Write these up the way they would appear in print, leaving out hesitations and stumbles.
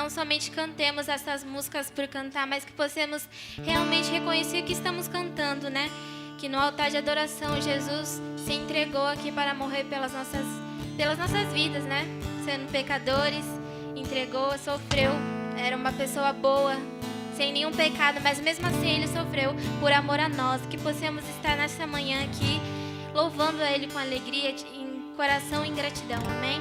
não somente cantemos essas músicas por cantar, mas que possamos realmente reconhecer que estamos cantando, né? Que no altar de adoração Jesus se entregou aqui para morrer pelas nossas vidas, né? Sendo pecadores, entregou, sofreu, era uma pessoa boa, sem nenhum pecado, mas mesmo assim Ele sofreu por amor a nós. Que possamos estar nessa manhã aqui louvando a Ele com alegria, em coração e em gratidão, amém?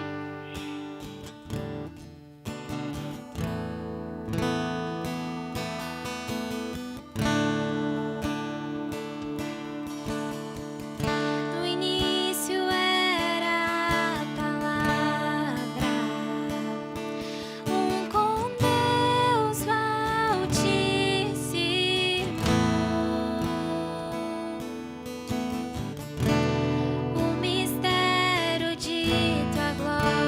Glória.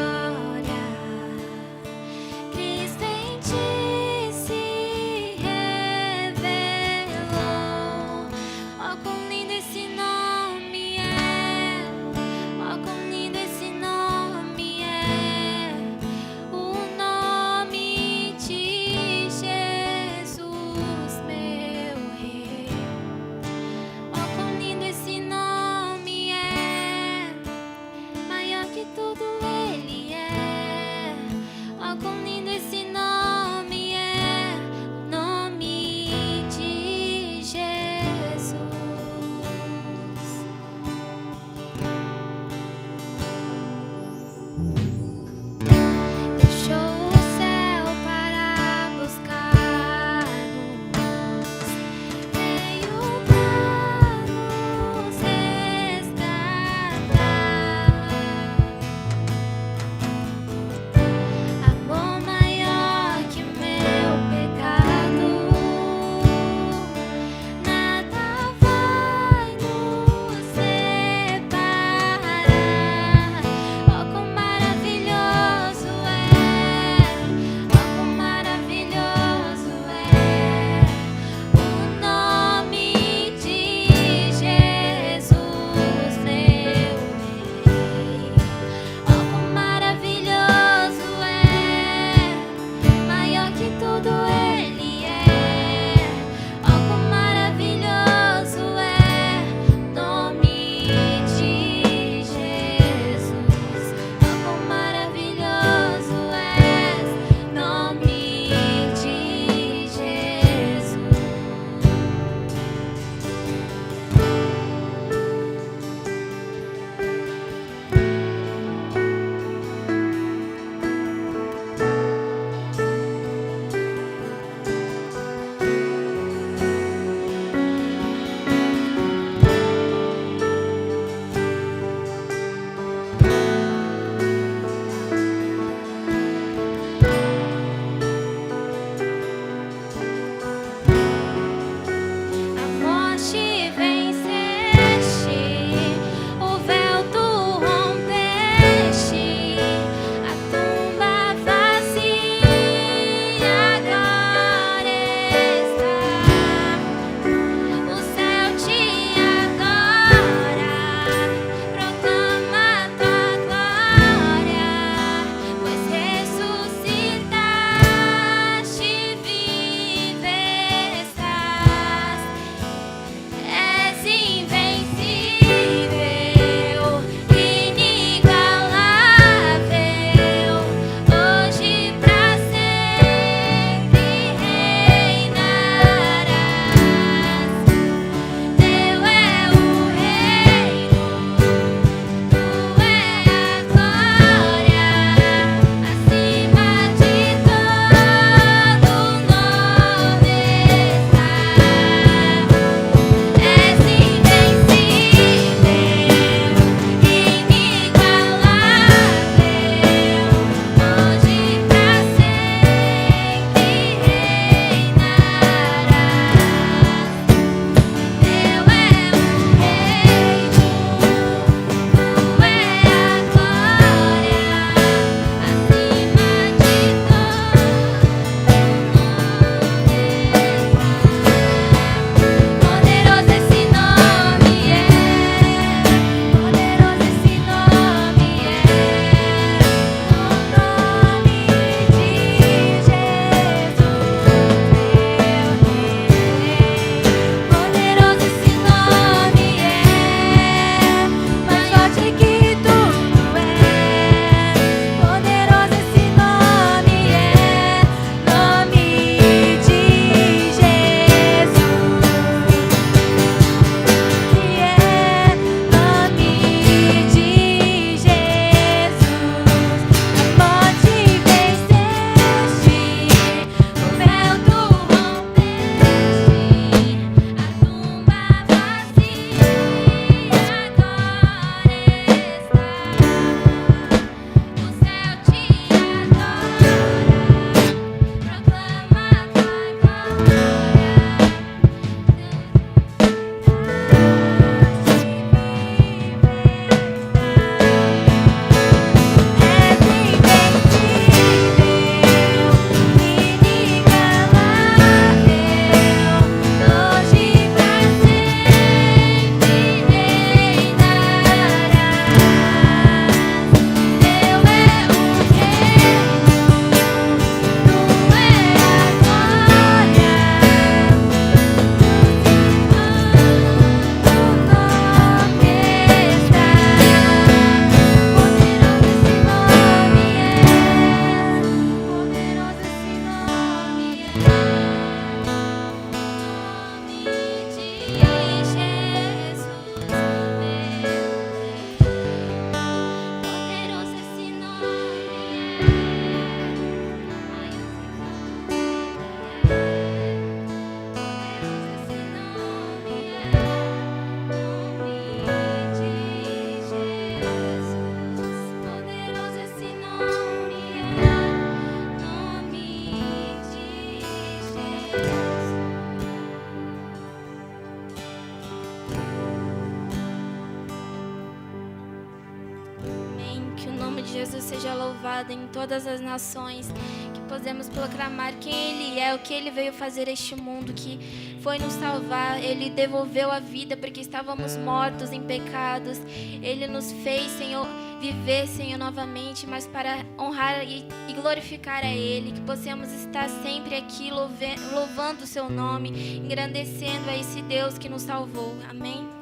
nome de Jesus seja louvado em todas as nações, que podemos proclamar quem Ele é, o que Ele veio fazer este mundo, que foi nos salvar. Ele devolveu a vida porque estávamos mortos em pecados. Ele nos fez, Senhor, viver, Senhor, novamente, mas para honrar e glorificar a Ele, que possamos estar sempre aqui louvando o Seu nome, engrandecendo a esse Deus que nos salvou. Amém?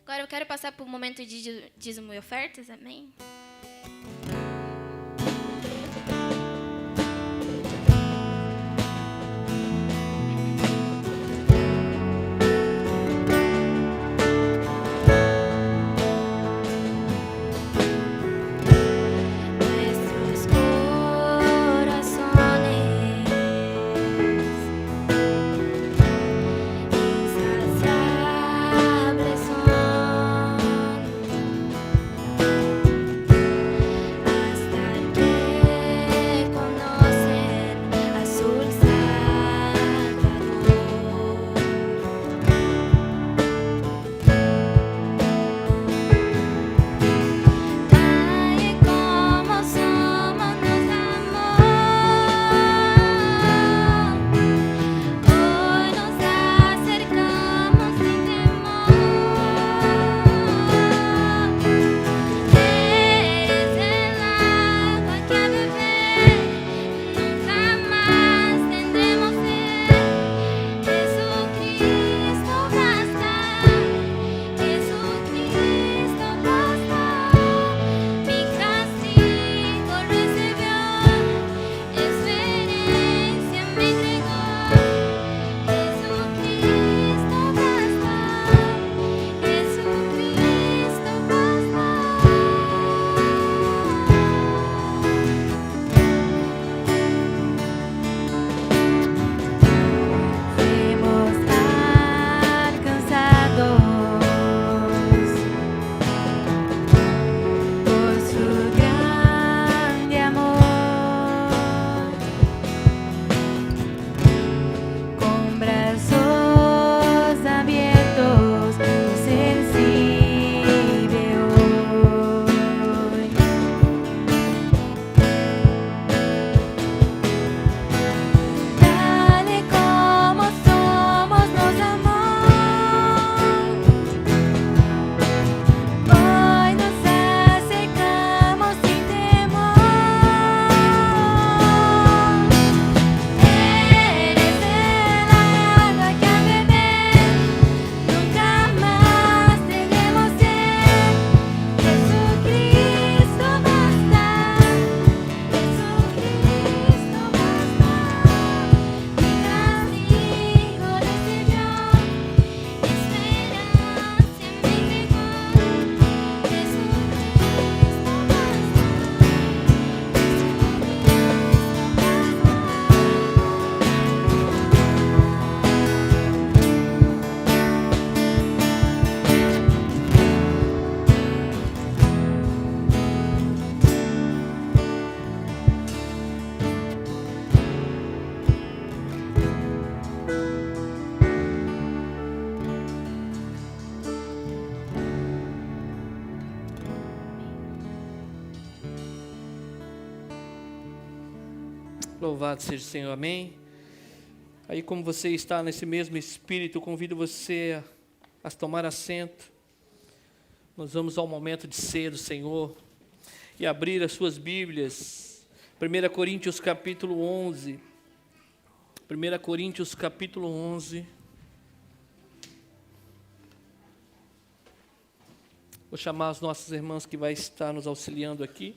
Agora eu quero passar por um momento de dízimo e ofertas, amém? Louvado seja o Senhor, amém? Aí, como você está nesse mesmo espírito, eu convido você a tomar assento. Nós vamos ao momento de ceia do Senhor e abrir as suas Bíblias. 1 Coríntios capítulo 11. 1 Coríntios capítulo 11. Vou chamar as nossas irmãs que vai estar nos auxiliando aqui.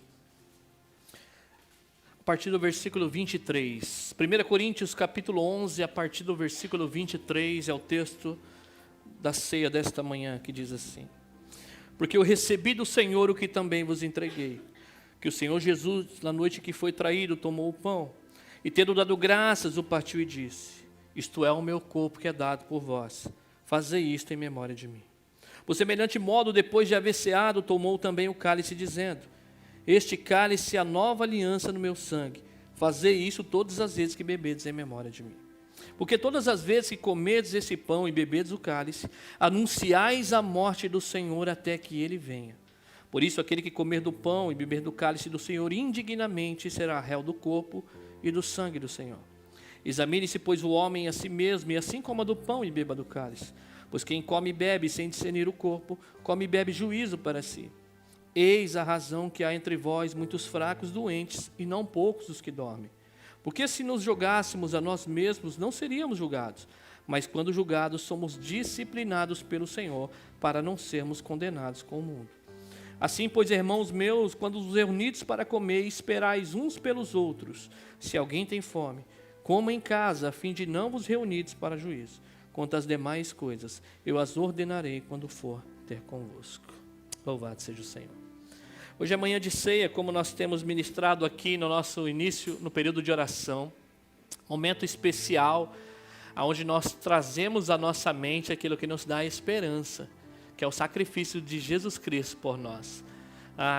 A partir do versículo 23. 1 Coríntios capítulo 11, a partir do versículo 23, é o texto da ceia desta manhã, que diz assim: Porque eu recebi do Senhor o que também vos entreguei, que o Senhor Jesus, na noite que foi traído, tomou o pão, e tendo dado graças, o partiu e disse: Isto é o meu corpo que é dado por vós, fazei isto em memória de mim. Por semelhante modo, depois de haver ceado, tomou também o cálice, dizendo: Este cálice é a nova aliança no meu sangue. Fazei isso todas as vezes que bebedes em memória de mim. Porque todas as vezes que comedes esse pão e bebedes o cálice, anunciais a morte do Senhor até que ele venha. Por isso, aquele que comer do pão e beber do cálice do Senhor indignamente será réu do corpo e do sangue do Senhor. Examine-se, pois, o homem a si mesmo, e assim coma do pão e beba do cálice. Pois quem come e bebe sem discernir o corpo, come e bebe juízo para si. Eis a razão que há entre vós muitos fracos doentes, e não poucos os que dormem. Porque se nos julgássemos a nós mesmos, não seríamos julgados. Mas quando julgados, somos disciplinados pelo Senhor, para não sermos condenados com o mundo. Assim, pois, irmãos meus, quando os reunidos para comer, esperais uns pelos outros. Se alguém tem fome, coma em casa, a fim de não vos reunides para juízo. Quanto às demais coisas, eu as ordenarei quando for ter convosco. Louvado seja o Senhor. Hoje é manhã de ceia, como nós temos ministrado aqui no nosso início, no período de oração. Momento especial, onde nós trazemos à nossa mente aquilo que nos dá esperança, que é o sacrifício de Jesus Cristo por nós.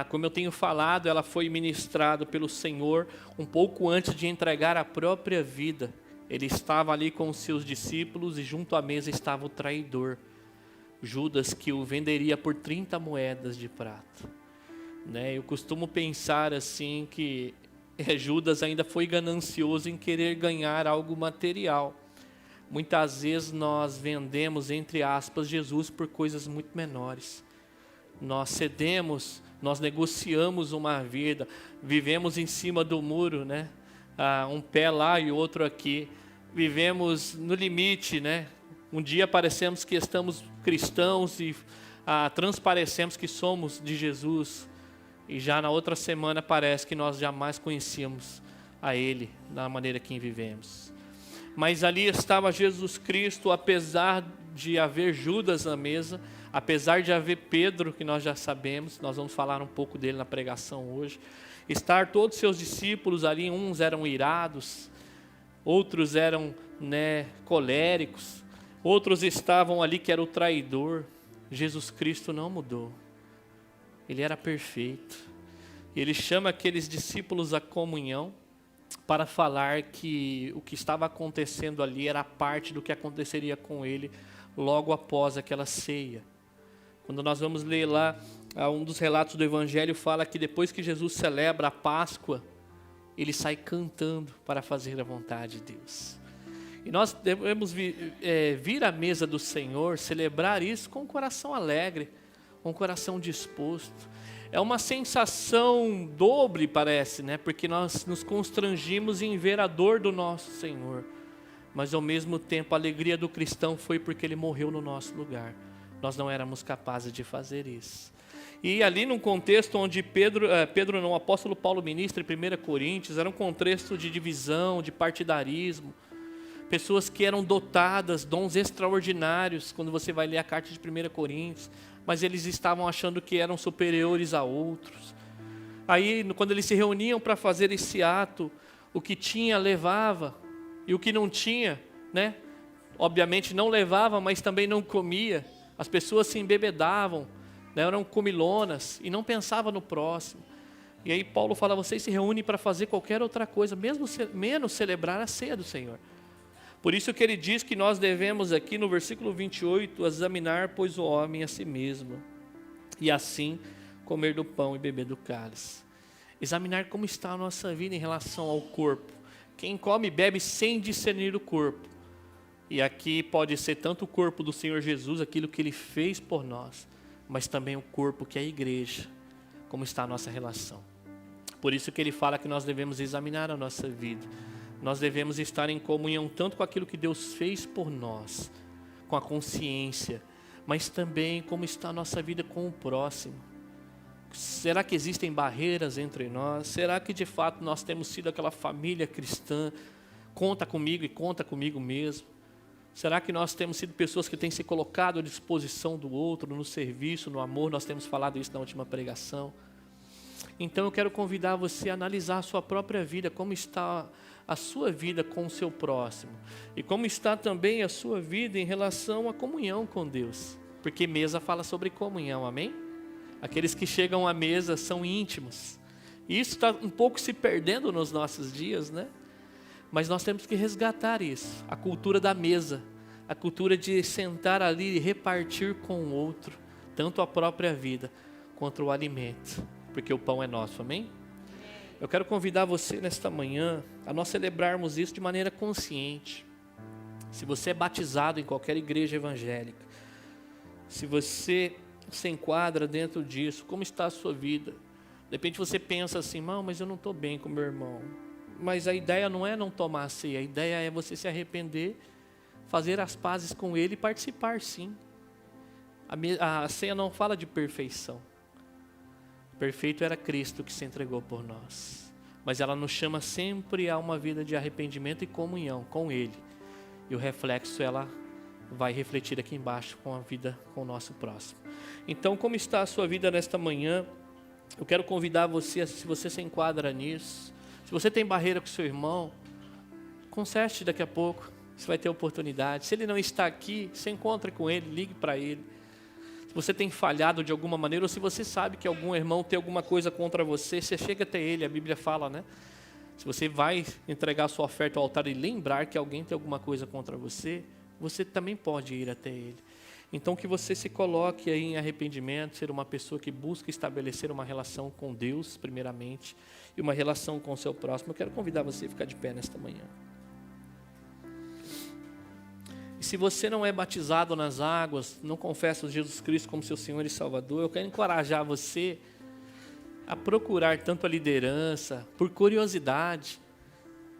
Como eu tenho falado, ela foi ministrada pelo Senhor um pouco antes de entregar a própria vida. Ele estava ali com os seus discípulos e junto à mesa estava o traidor, Judas, que o venderia por 30 moedas de prata. Eu costumo pensar assim que Judas ainda foi ganancioso em querer ganhar algo material. Muitas vezes nós vendemos, entre aspas, Jesus por coisas muito menores. Nós cedemos, nós negociamos uma vida, vivemos em cima do muro, um pé lá e outro aqui. Vivemos no limite, Um dia parecemos que estamos cristãos e transparecemos que somos de Jesus. E já na outra semana parece que nós jamais conhecíamos a Ele, da maneira que vivemos. Mas ali estava Jesus Cristo, apesar de haver Judas na mesa, apesar de haver Pedro, que nós já sabemos, nós vamos falar um pouco dele na pregação hoje. Estar todos seus discípulos ali, uns eram irados, outros eram coléricos, outros estavam ali que era o traidor. Jesus Cristo não mudou. Ele era perfeito. Ele chama aqueles discípulos à comunhão para falar que o que estava acontecendo ali era parte do que aconteceria com ele logo após aquela ceia. Quando nós vamos ler lá, um dos relatos do Evangelho fala que depois que Jesus celebra a Páscoa, ele sai cantando para fazer a vontade de Deus. E nós devemos vir à mesa do Senhor, celebrar isso com um coração alegre, com um coração disposto. É uma sensação dobre, parece, porque nós nos constrangimos em ver a dor do nosso Senhor. Mas ao mesmo tempo a alegria do cristão foi porque Ele morreu no nosso lugar. Nós não éramos capazes de fazer isso. E ali num contexto onde o apóstolo Paulo ministra em 1 Coríntios, era um contexto de divisão, de partidarismo. Pessoas que eram dotadas, dons extraordinários, quando você vai ler a carta de 1 Coríntios, mas eles estavam achando que eram superiores a outros. Aí, quando eles se reuniam para fazer esse ato, o que tinha levava, e o que não tinha, obviamente não levava, mas também não comia. As pessoas se embebedavam, eram comilonas, e não pensavam no próximo. E aí Paulo fala, vocês se reúnem para fazer qualquer outra coisa, menos celebrar a ceia do Senhor. Por isso que ele diz que nós devemos aqui no versículo 28, examinar, pois, o homem a si mesmo, e assim comer do pão e beber do cálice. Examinar como está a nossa vida em relação ao corpo. Quem come e bebe sem discernir o corpo. E aqui pode ser tanto o corpo do Senhor Jesus, aquilo que Ele fez por nós, mas também o corpo que é a igreja, como está a nossa relação. Por isso que ele fala que nós devemos examinar a nossa vida. Nós devemos estar em comunhão tanto com aquilo que Deus fez por nós, com a consciência, mas também como está a nossa vida com o próximo. Será que existem barreiras entre nós? Será que de fato nós temos sido aquela família cristã? Conta comigo e conta comigo mesmo. Será que nós temos sido pessoas que têm se colocado à disposição do outro, no serviço, no amor? Nós temos falado isso na última pregação. Então eu quero convidar você a analisar a sua própria vida, como está a sua vida com o seu próximo. E como está também a sua vida em relação à comunhão com Deus. Porque mesa fala sobre comunhão, amém? Aqueles que chegam à mesa são íntimos. E isso está um pouco se perdendo nos nossos dias, Mas nós temos que resgatar isso, a cultura da mesa, a cultura de sentar ali e repartir com o outro, tanto a própria vida quanto o alimento, porque o pão é nosso, amém? Eu quero convidar você nesta manhã a nós celebrarmos isso de maneira consciente. Se você é batizado em qualquer igreja evangélica, se você se enquadra dentro disso, como está a sua vida? De repente você pensa assim, não, mas eu não estou bem com meu irmão. Mas a ideia não é não tomar a ceia, a ideia é você se arrepender, fazer as pazes com ele e participar sim. A ceia não fala de perfeição. Perfeito era Cristo que se entregou por nós. Mas ela nos chama sempre a uma vida de arrependimento e comunhão com Ele. E o reflexo ela vai refletir aqui embaixo com a vida com o nosso próximo. Então, como está a sua vida nesta manhã? Eu quero convidar você, se você se enquadra nisso, se você tem barreira com seu irmão, conserte daqui a pouco, você vai ter oportunidade. Se ele não está aqui, se encontre com ele, ligue para ele. Se você tem falhado de alguma maneira, ou se você sabe que algum irmão tem alguma coisa contra você, você chega até ele, a Bíblia fala, né? Se você vai entregar a sua oferta ao altar e lembrar que alguém tem alguma coisa contra você, você também pode ir até ele. Então que você se coloque aí em arrependimento, ser uma pessoa que busca estabelecer uma relação com Deus, primeiramente, e uma relação com o seu próximo. Eu quero convidar você a ficar de pé nesta manhã. E se você não é batizado nas águas, não confessa Jesus Cristo como seu Senhor e Salvador, eu quero encorajar você a procurar tanto a liderança, por curiosidade,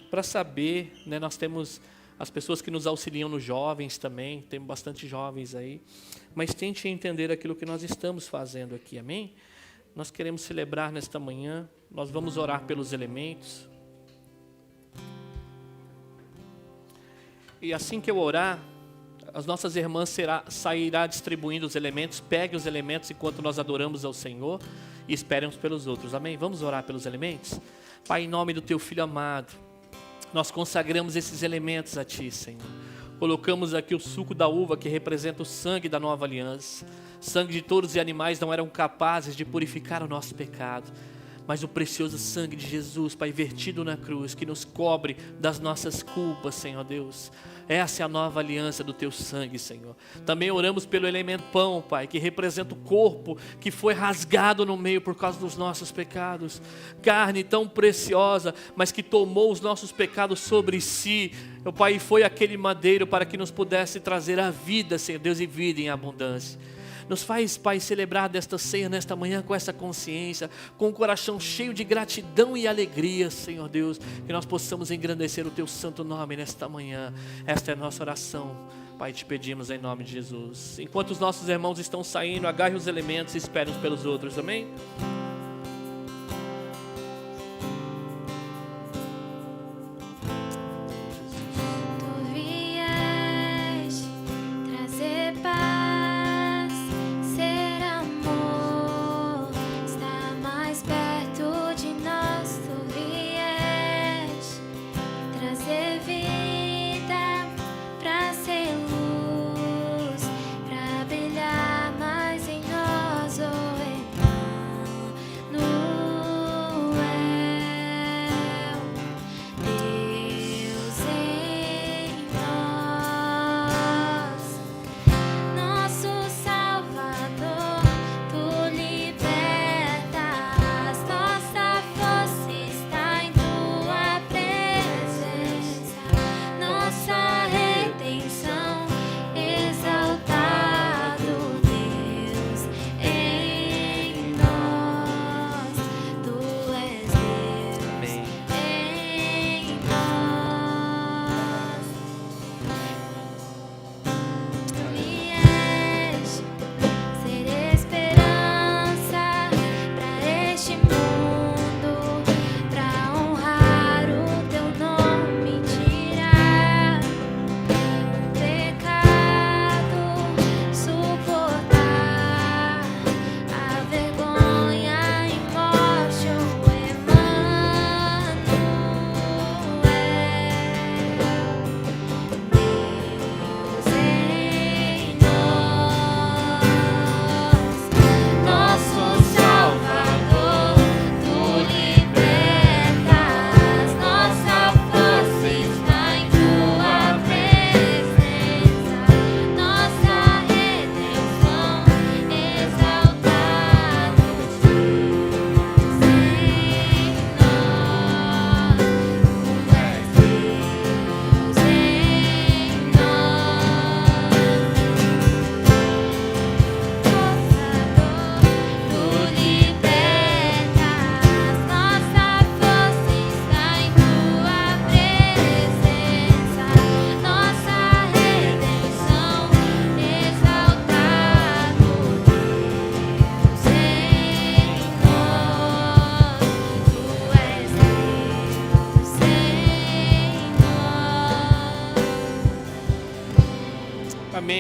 para saber, né, nós temos as pessoas que nos auxiliam nos jovens também, tem bastante jovens aí, mas tente entender aquilo que nós estamos fazendo aqui, amém? Nós queremos celebrar nesta manhã, nós vamos orar pelos elementos, e assim que eu orar, as nossas irmãs sairá distribuindo os elementos. Pegue os elementos enquanto nós adoramos ao Senhor e esperem uns pelos outros, amém? Vamos orar pelos elementos? Pai, em nome do Teu Filho amado, nós consagramos esses elementos a Ti, Senhor. Colocamos aqui o suco da uva que representa o sangue da nova aliança. Sangue de todos os animais não eram capazes de purificar o nosso pecado, mas o precioso sangue de Jesus, Pai, vertido na cruz, que nos cobre das nossas culpas, Senhor Deus. Essa é a nova aliança do Teu sangue, Senhor. Também oramos pelo elemento pão, Pai, que representa o corpo que foi rasgado no meio por causa dos nossos pecados. Carne tão preciosa, mas que tomou os nossos pecados sobre si. Meu Pai, foi aquele madeiro para que nos pudesse trazer a vida, Senhor Deus, e vida em abundância. Nos faz, Pai, celebrar desta ceia nesta manhã com essa consciência, com o coração cheio de gratidão e alegria, Senhor Deus, que nós possamos engrandecer o Teu santo nome nesta manhã. Esta é a nossa oração, Pai, te pedimos em nome de Jesus. Enquanto os nossos irmãos estão saindo, agarre os elementos e espere uns pelos outros, amém?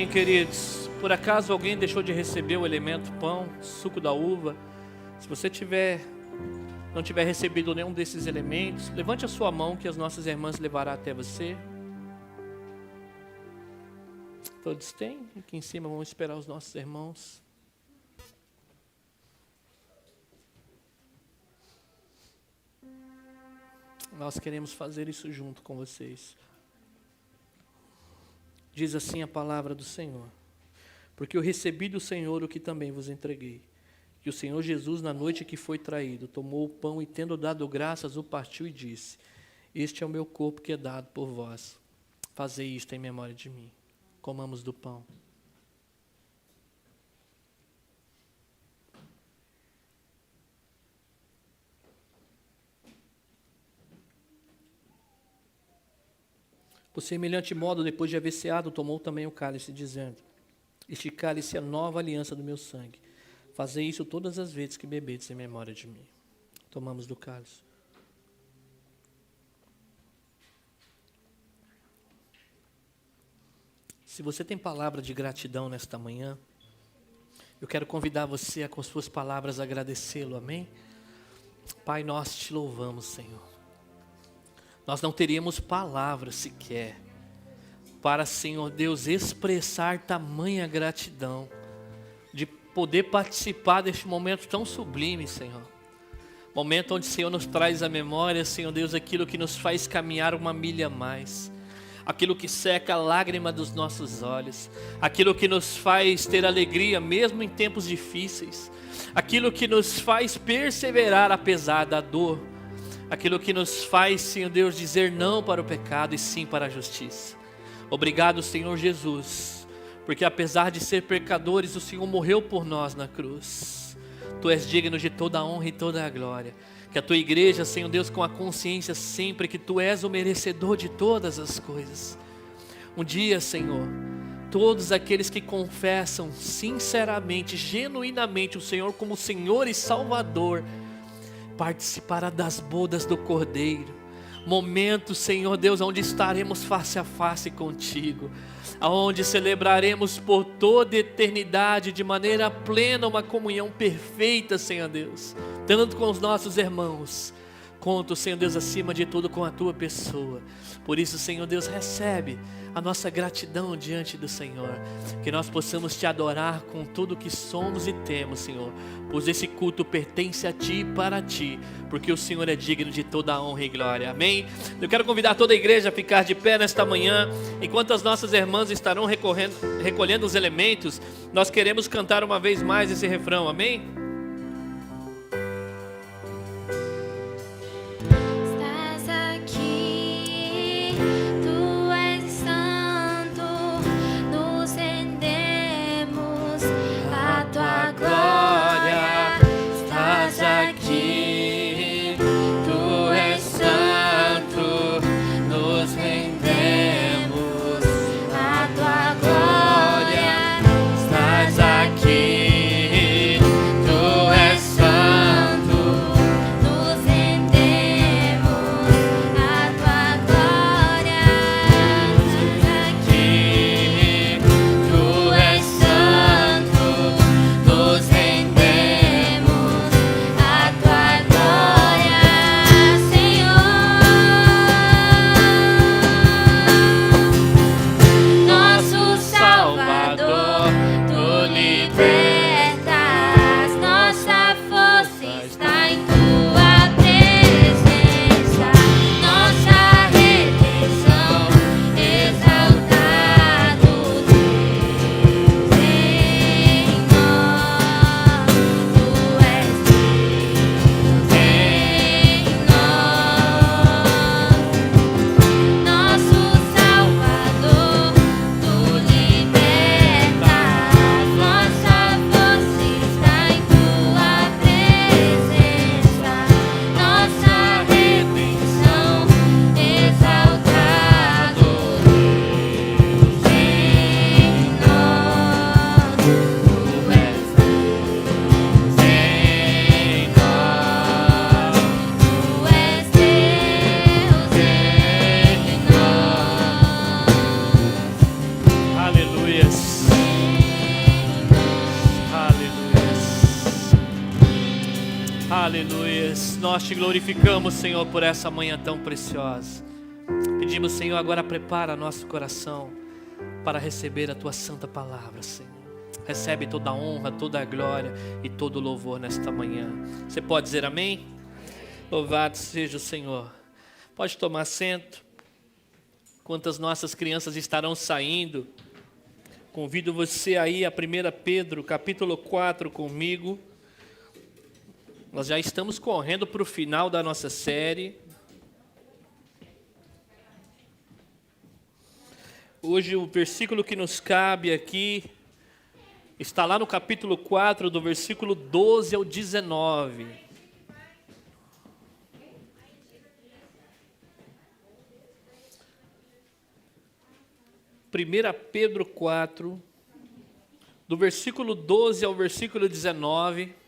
Amém, queridos? Por acaso alguém deixou de receber o elemento pão, suco da uva? Se você não tiver recebido nenhum desses elementos, levante a sua mão que as nossas irmãs levarão até você. Todos têm? Aqui em cima vamos esperar os nossos irmãos. Nós queremos fazer isso junto com vocês. Diz assim a palavra do Senhor: porque eu recebi do Senhor o que também vos entreguei, que o Senhor Jesus, na noite que foi traído, tomou o pão e, tendo dado graças, o partiu e disse: este é o meu corpo que é dado por vós. Fazei isto em memória de mim. Comamos do pão. Por semelhante modo, depois de haver ceado, tomou também o cálice, dizendo: este cálice é a nova aliança do meu sangue. Fazei isso todas as vezes que bebedes em memória de mim. Tomamos do cálice. Se você tem palavra de gratidão nesta manhã, eu quero convidar você a, com suas palavras, agradecê-lo, amém? Pai, nós te louvamos, Senhor. Nós não teríamos palavras sequer para, Senhor Deus, expressar tamanha gratidão de poder participar deste momento tão sublime, Senhor. Momento onde o Senhor nos traz à memória, Senhor Deus, aquilo que nos faz caminhar uma milha a mais. Aquilo que seca a lágrima dos nossos olhos, aquilo que nos faz ter alegria mesmo em tempos difíceis, aquilo que nos faz perseverar apesar da dor, aquilo que nos faz, Senhor Deus, dizer não para o pecado e sim para a justiça. Obrigado, Senhor Jesus, porque apesar de ser pecadores, o Senhor morreu por nós na cruz. Tu és digno de toda a honra e toda a glória. Que a tua igreja, Senhor Deus, com a consciência sempre que tu és o merecedor de todas as coisas. Um dia, Senhor, todos aqueles que confessam sinceramente, genuinamente o Senhor como Senhor e Salvador, participará das bodas do Cordeiro. Momento, Senhor Deus, onde estaremos face a face contigo, aonde celebraremos por toda a eternidade de maneira plena uma comunhão perfeita, Senhor Deus, tanto com os nossos irmãos, quanto, Senhor Deus, acima de tudo com a tua pessoa. Por isso, Senhor Deus, recebe a nossa gratidão diante do Senhor, que nós possamos te adorar com tudo que somos e temos, Senhor, pois esse culto pertence a ti e para ti, porque o Senhor é digno de toda a honra e glória, amém? Eu quero convidar toda a igreja a ficar de pé nesta manhã, enquanto as nossas irmãs estarão recolhendo os elementos, nós queremos cantar uma vez mais esse refrão, amém? Tu Aleluia. Nós te glorificamos, Senhor, por essa manhã tão preciosa. Pedimos, Senhor, agora prepara nosso coração para receber a tua santa palavra, Senhor. Recebe toda a honra, toda a glória e todo o louvor nesta manhã. Você pode dizer amém? Louvado seja o Senhor. Pode tomar assento. Enquanto as nossas crianças estarão saindo, convido você aí a 1 Pedro, capítulo 4 comigo. Nós já estamos correndo para o final da nossa série. Hoje o versículo que nos cabe aqui está lá no capítulo 4, do versículo 12 ao 19. Primeira Pedro 4, do versículo 12 ao versículo 19.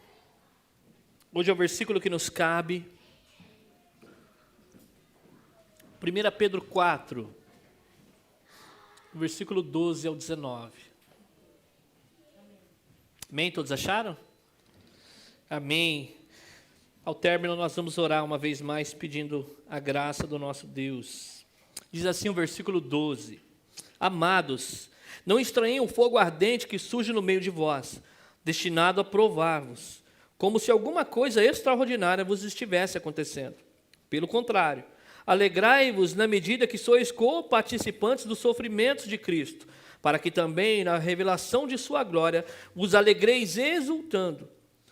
Hoje é o versículo que nos cabe. 1 Pedro 4, versículo 12 ao 19. Amém? Todos acharam? Amém. Ao término nós vamos orar uma vez mais pedindo a graça do nosso Deus. Diz assim o versículo 12. Amados, não estranhem o fogo ardente que surge no meio de vós, destinado a provar-vos, como se alguma coisa extraordinária vos estivesse acontecendo. Pelo contrário, alegrai-vos na medida que sois co-participantes dos sofrimentos de Cristo, para que também na revelação de sua glória vos alegreis exultando.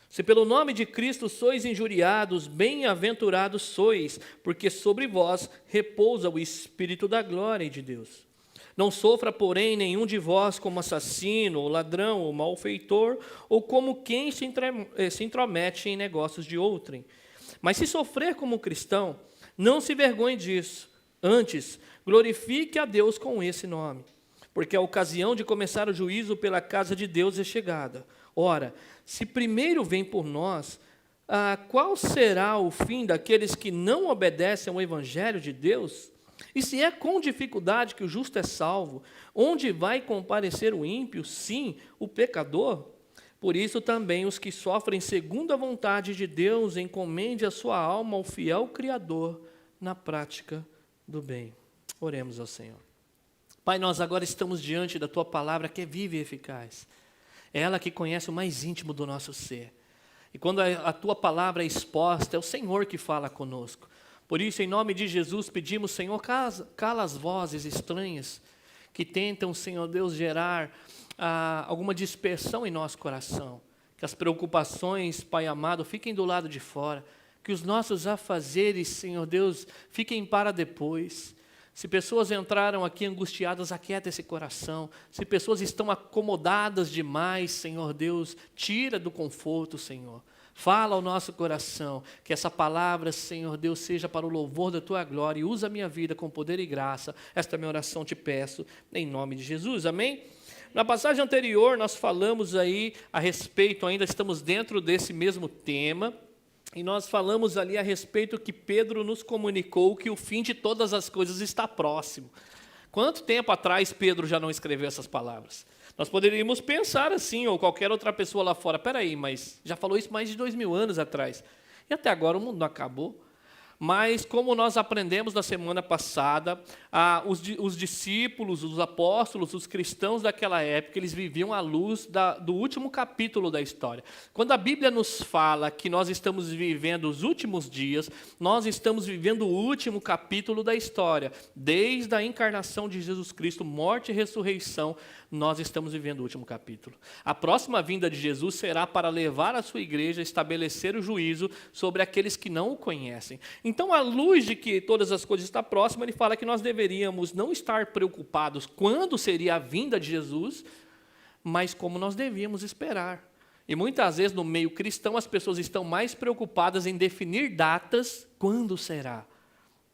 Se pelo nome de Cristo sois injuriados, bem-aventurados sois, porque sobre vós repousa o Espírito da glória e de Deus. Não sofra, porém, nenhum de vós como assassino, ou ladrão, ou malfeitor, ou como quem se intromete em negócios de outrem. Mas se sofrer como cristão, não se vergonhe disso. Antes, glorifique a Deus com esse nome, porque a ocasião de começar o juízo pela casa de Deus é chegada. Ora, se primeiro vem por nós, qual será o fim daqueles que não obedecem ao Evangelho de Deus? E se é com dificuldade que o justo é salvo, onde vai comparecer o ímpio? Sim, o pecador. Por isso também os que sofrem segundo a vontade de Deus, encomende a sua alma ao fiel Criador na prática do bem. Oremos ao Senhor. Pai, nós agora estamos diante da Tua palavra que é viva e eficaz. É ela que conhece o mais íntimo do nosso ser. E quando a Tua palavra é exposta, é o Senhor que fala conosco. Por isso, em nome de Jesus, pedimos, Senhor, cala as vozes estranhas que tentam, Senhor Deus, gerar alguma dispersão em nosso coração. Que as preocupações, Pai amado, fiquem do lado de fora. Que os nossos afazeres, Senhor Deus, fiquem para depois. Se pessoas entraram aqui angustiadas, aquieta esse coração. Se pessoas estão acomodadas demais, Senhor Deus, tira do conforto, Senhor. Fala ao nosso coração, que essa palavra, Senhor Deus, seja para o louvor da Tua glória e usa a minha vida com poder e graça. Esta minha oração te peço, em nome de Jesus, amém? Na passagem anterior, nós falamos aí a respeito, ainda estamos dentro desse mesmo tema, e nós falamos ali a respeito que Pedro nos comunicou que o fim de todas as coisas está próximo. Quanto tempo atrás Pedro já não escreveu essas palavras? Nós poderíamos pensar assim, ou qualquer outra pessoa lá fora, peraí, mas já falou isso mais de 2000 anos atrás. E até agora o mundo não acabou. Mas como nós aprendemos na semana passada, os discípulos, os apóstolos, os cristãos daquela época, eles viviam à luz do último capítulo da história. Quando a Bíblia nos fala que nós estamos vivendo os últimos dias, nós estamos vivendo o último capítulo da história. Desde a encarnação de Jesus Cristo, morte e ressurreição, nós estamos vivendo o último capítulo. A próxima vinda de Jesus será para levar a sua igreja a estabelecer o juízo sobre aqueles que não o conhecem. Então, à luz de que todas as coisas estão próximas, ele fala que nós deveríamos não estar preocupados quando seria a vinda de Jesus, mas como nós devíamos esperar. E muitas vezes no meio cristão as pessoas estão mais preocupadas em definir datas, quando será.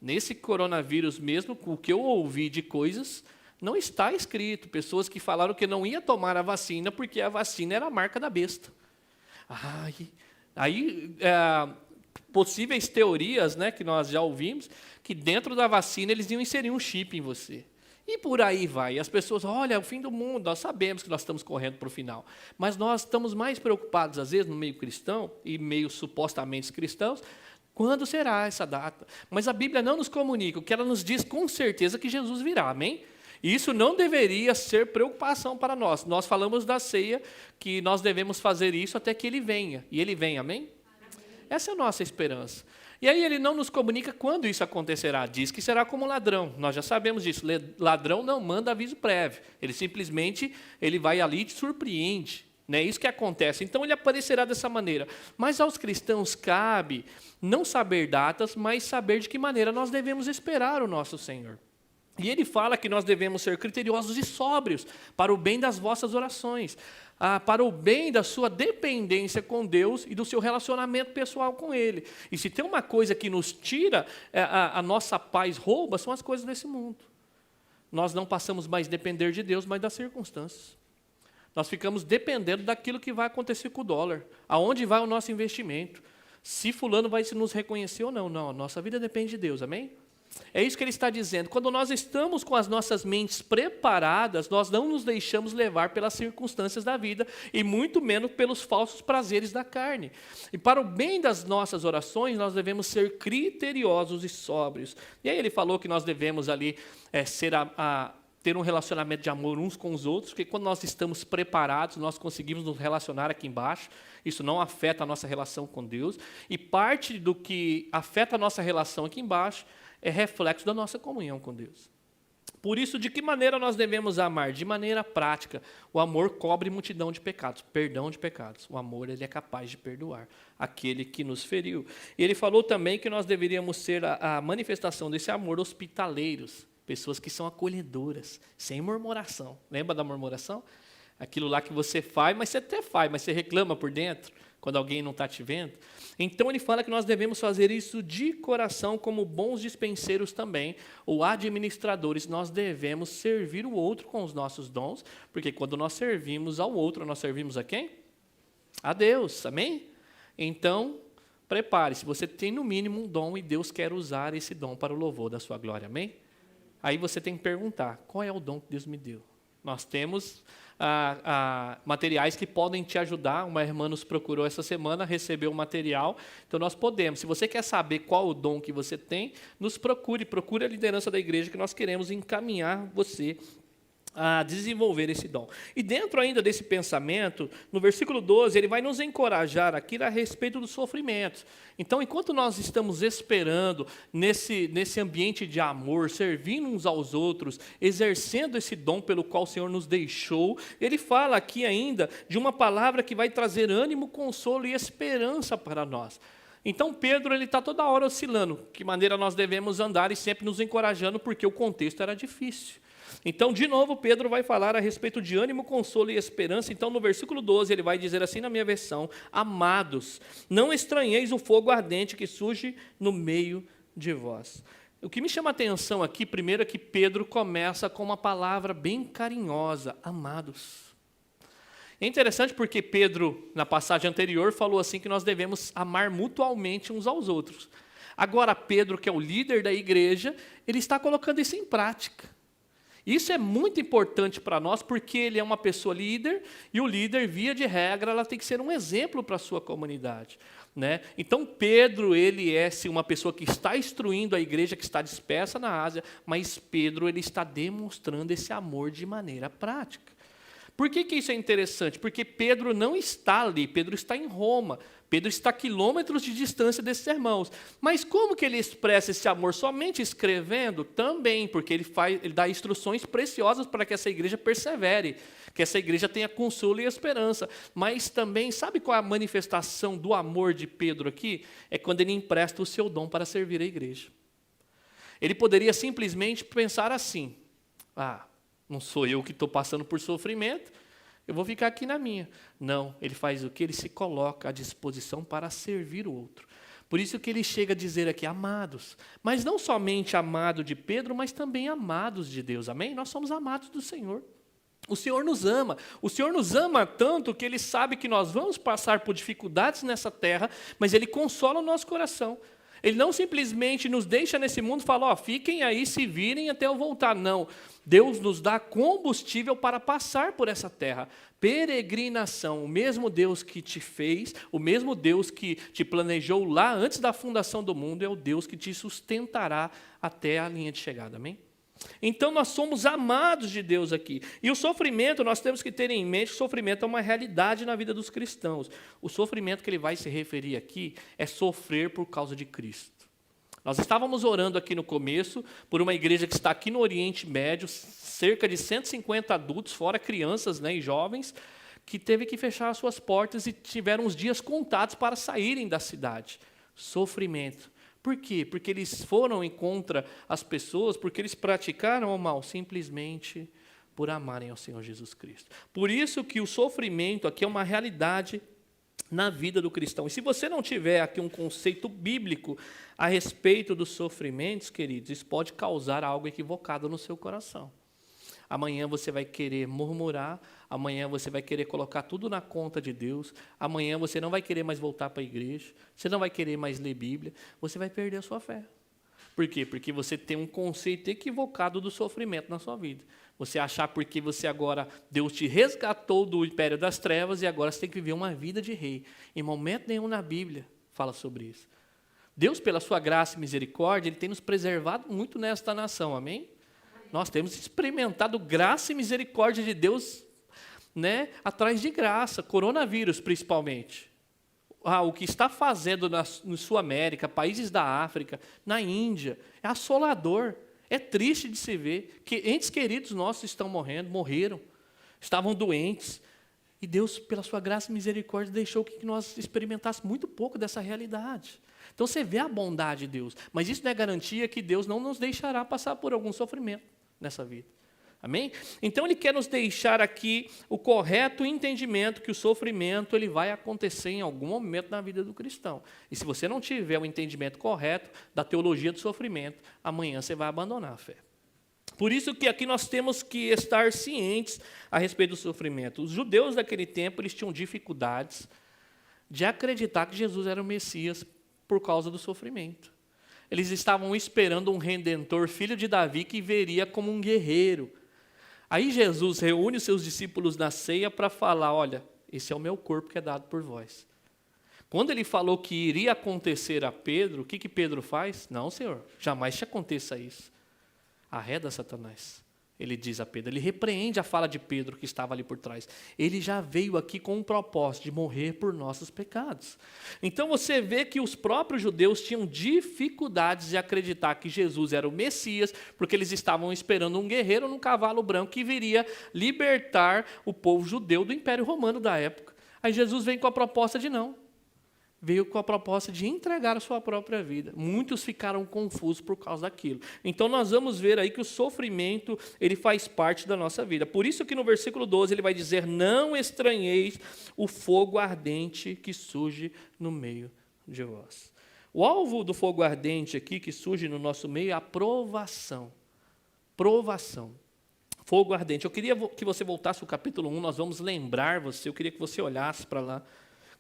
Nesse coronavírus mesmo, o que eu ouvi de coisas, não está escrito. Pessoas que falaram que não ia tomar a vacina porque a vacina era a marca da besta. Possíveis teorias, né, que nós já ouvimos, que dentro da vacina eles iam inserir um chip em você. E por aí vai. E as pessoas, olha, é o fim do mundo, nós sabemos que nós estamos correndo para o final. Mas nós estamos mais preocupados, às vezes, no meio cristão, e meio supostamente cristãos, quando será essa data? Mas a Bíblia não nos comunica, o que ela nos diz com certeza que Jesus virá, amém? E isso não deveria ser preocupação para nós. Nós falamos da ceia, que nós devemos fazer isso até que Ele venha. E Ele vem, amém? Essa é a nossa esperança. E aí ele não nos comunica quando isso acontecerá. Diz que será como ladrão. Nós já sabemos disso. Ladrão não manda aviso prévio. Ele simplesmente vai ali e te surpreende. É isso que acontece. Então ele aparecerá dessa maneira. Mas aos cristãos cabe não saber datas, mas saber de que maneira nós devemos esperar o nosso Senhor. E ele fala que nós devemos ser criteriosos e sóbrios para o bem das vossas orações, para o bem da sua dependência com Deus e do seu relacionamento pessoal com Ele. E se tem uma coisa que nos tira a nossa paz, rouba, são as coisas desse mundo. Nós não passamos mais a depender de Deus, mas das circunstâncias. Nós ficamos dependendo daquilo que vai acontecer com o dólar, aonde vai o nosso investimento, se fulano vai nos reconhecer ou não. Não, a nossa vida depende de Deus, amém? É isso que ele está dizendo. Quando nós estamos com as nossas mentes preparadas, nós não nos deixamos levar pelas circunstâncias da vida e muito menos pelos falsos prazeres da carne. E para o bem das nossas orações, nós devemos ser criteriosos e sóbrios. E aí ele falou que nós devemos ali ter um relacionamento de amor uns com os outros, porque quando nós estamos preparados, nós conseguimos nos relacionar aqui embaixo. Isso não afeta a nossa relação com Deus. E parte do que afeta a nossa relação aqui embaixo é reflexo da nossa comunhão com Deus. Por isso, de que maneira nós devemos amar? De maneira prática. O amor cobre multidão de pecados, perdão de pecados. O amor, ele é capaz de perdoar aquele que nos feriu. E ele falou também que nós deveríamos ser a manifestação desse amor hospitaleiros, pessoas que são acolhedoras, sem murmuração. Lembra da murmuração? Aquilo lá que você faz, mas você até faz, mas você reclama por dentro, quando alguém não está te vendo. Então ele fala que nós devemos fazer isso de coração, como bons dispenseiros também, ou administradores. Nós devemos servir o outro com os nossos dons, porque quando nós servimos ao outro, nós servimos a quem? A Deus, amém? Então, prepare-se, você tem no mínimo um dom e Deus quer usar esse dom para o louvor da sua glória, amém? Aí você tem que perguntar, qual é o dom que Deus me deu? Nós temos materiais que podem te ajudar. Uma irmã nos procurou essa semana, recebeu o material, então nós podemos. Se você quer saber qual o dom que você tem, nos procure a liderança da igreja, que nós queremos encaminhar você a desenvolver esse dom. E dentro ainda desse pensamento, no versículo 12, ele vai nos encorajar aqui a respeito dos sofrimentos. Então, enquanto nós estamos esperando nesse ambiente de amor, servindo uns aos outros, exercendo esse dom pelo qual o Senhor nos deixou, ele fala aqui ainda de uma palavra que vai trazer ânimo, consolo e esperança para nós. Então Pedro está toda hora oscilando, que maneira nós devemos andar, e sempre nos encorajando, porque o contexto era difícil. Então, de novo, Pedro vai falar a respeito de ânimo, consolo e esperança. Então, no versículo 12, ele vai dizer assim na minha versão: amados, não estranheis o fogo ardente que surge no meio de vós. O que me chama a atenção aqui, primeiro, é que Pedro começa com uma palavra bem carinhosa: amados. É interessante porque Pedro, na passagem anterior, falou assim que nós devemos amar mutualmente uns aos outros. Agora, Pedro, que é o líder da igreja, ele está colocando isso em prática. Isso é muito importante para nós, porque ele é uma pessoa líder, e o líder, via de regra, ela tem que ser um exemplo para a sua comunidade, né? Então, Pedro, ele é sim, uma pessoa que está instruindo a igreja que está dispersa na Ásia, mas Pedro, ele está demonstrando esse amor de maneira prática. Por que isso é interessante? Porque Pedro não está ali, Pedro está em Roma. Pedro está a quilômetros de distância desses irmãos. Mas como que ele expressa esse amor? Somente escrevendo? Também, porque ele dá instruções preciosas para que essa igreja persevere, que essa igreja tenha consolo e esperança. Mas também, sabe qual é a manifestação do amor de Pedro aqui? É quando ele empresta o seu dom para servir a igreja. Ele poderia simplesmente pensar assim: não sou eu que estou passando por sofrimento, eu vou ficar aqui na minha. Não, ele faz o quê? Ele se coloca à disposição para servir o outro. Por isso que ele chega a dizer aqui, amados. Mas não somente amado de Pedro, mas também amados de Deus, amém? Nós somos amados do Senhor. O Senhor nos ama. O Senhor nos ama tanto que Ele sabe que nós vamos passar por dificuldades nessa terra, mas Ele consola o nosso coração. Ele não simplesmente nos deixa nesse mundo e fala, ó, fiquem aí, se virem até eu voltar. Não, Deus nos dá combustível para passar por essa terra. Peregrinação, o mesmo Deus que te fez, o mesmo Deus que te planejou lá antes da fundação do mundo, é o Deus que te sustentará até a linha de chegada, amém? Então nós somos amados de Deus aqui. E o sofrimento, nós temos que ter em mente que o sofrimento é uma realidade na vida dos cristãos. O sofrimento que ele vai se referir aqui é sofrer por causa de Cristo. Nós estávamos orando aqui no começo por uma igreja que está aqui no Oriente Médio, cerca de 150 adultos, fora crianças, né, e jovens, que teve que fechar as suas portas e tiveram os dias contados para saírem da cidade. Sofrimento. Por quê? Porque eles foram contra as pessoas, porque eles praticaram o mal, simplesmente por amarem ao Senhor Jesus Cristo. Por isso que o sofrimento aqui é uma realidade na vida do cristão. E se você não tiver aqui um conceito bíblico a respeito dos sofrimentos, queridos, isso pode causar algo equivocado no seu coração. Amanhã você vai querer murmurar, amanhã você vai querer colocar tudo na conta de Deus, amanhã você não vai querer mais voltar para a igreja, você não vai querer mais ler Bíblia, você vai perder a sua fé. Por quê? Porque você tem um conceito equivocado do sofrimento na sua vida. Você achar porque você agora, Deus te resgatou do império das trevas e agora você tem que viver uma vida de rei. Em momento nenhum na Bíblia fala sobre isso. Deus, pela sua graça e misericórdia, Ele tem nos preservado muito nesta nação, amém? Nós temos experimentado graça e misericórdia de Deus, né, atrás de graça, coronavírus principalmente. O que está fazendo na Sul América, países da África, na Índia, é assolador, é triste de se ver que entes queridos nossos estão morreram, estavam doentes, e Deus, pela sua graça e misericórdia, deixou que nós experimentássemos muito pouco dessa realidade. Então você vê a bondade de Deus, mas isso não é garantia que Deus não nos deixará passar por algum sofrimento nessa vida. Amém? Então ele quer nos deixar aqui o correto entendimento que o sofrimento ele vai acontecer em algum momento na vida do cristão. E se você não tiver o entendimento correto da teologia do sofrimento, amanhã você vai abandonar a fé. Por isso que aqui nós temos que estar cientes a respeito do sofrimento. Os judeus daquele tempo eles tinham dificuldades de acreditar que Jesus era o Messias por causa do sofrimento. Eles estavam esperando um redentor, filho de Davi, que viria como um guerreiro. Aí Jesus reúne os seus discípulos na ceia para falar, olha, esse é o meu corpo que é dado por vós. Quando ele falou que iria acontecer a Pedro, o que Pedro faz? Não, Senhor, jamais te aconteça isso. Arreda Satanás. Ele diz a Pedro, ele repreende a fala de Pedro que estava ali por trás. Ele já veio aqui com um propósito de morrer por nossos pecados. Então você vê que os próprios judeus tinham dificuldades de acreditar que Jesus era o Messias, porque eles estavam esperando um guerreiro num cavalo branco que viria libertar o povo judeu do Império Romano da época. Aí Jesus vem com a proposta de não. Veio com a proposta de entregar a sua própria vida. Muitos ficaram confusos por causa daquilo. Então nós vamos ver aí que o sofrimento, ele faz parte da nossa vida. Por isso que no versículo 12 ele vai dizer, não estranheis o fogo ardente que surge no meio de vós. O alvo do fogo ardente aqui que surge no nosso meio é a provação. Provação. Fogo ardente. Eu queria que você voltasse ao capítulo 1, nós vamos lembrar você, eu queria que você olhasse para lá.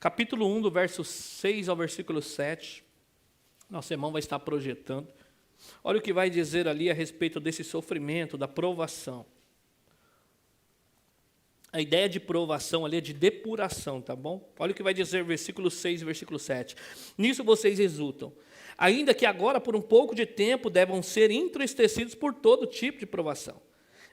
Capítulo 1, do verso 6 ao versículo 7. Nosso irmão vai estar projetando. Olha o que vai dizer ali a respeito desse sofrimento, da provação. A ideia de provação ali é de depuração, tá bom? Olha o que vai dizer versículo 6 e versículo 7. Nisso vocês exultam, ainda que agora por um pouco de tempo devam ser entristecidos por todo tipo de provação.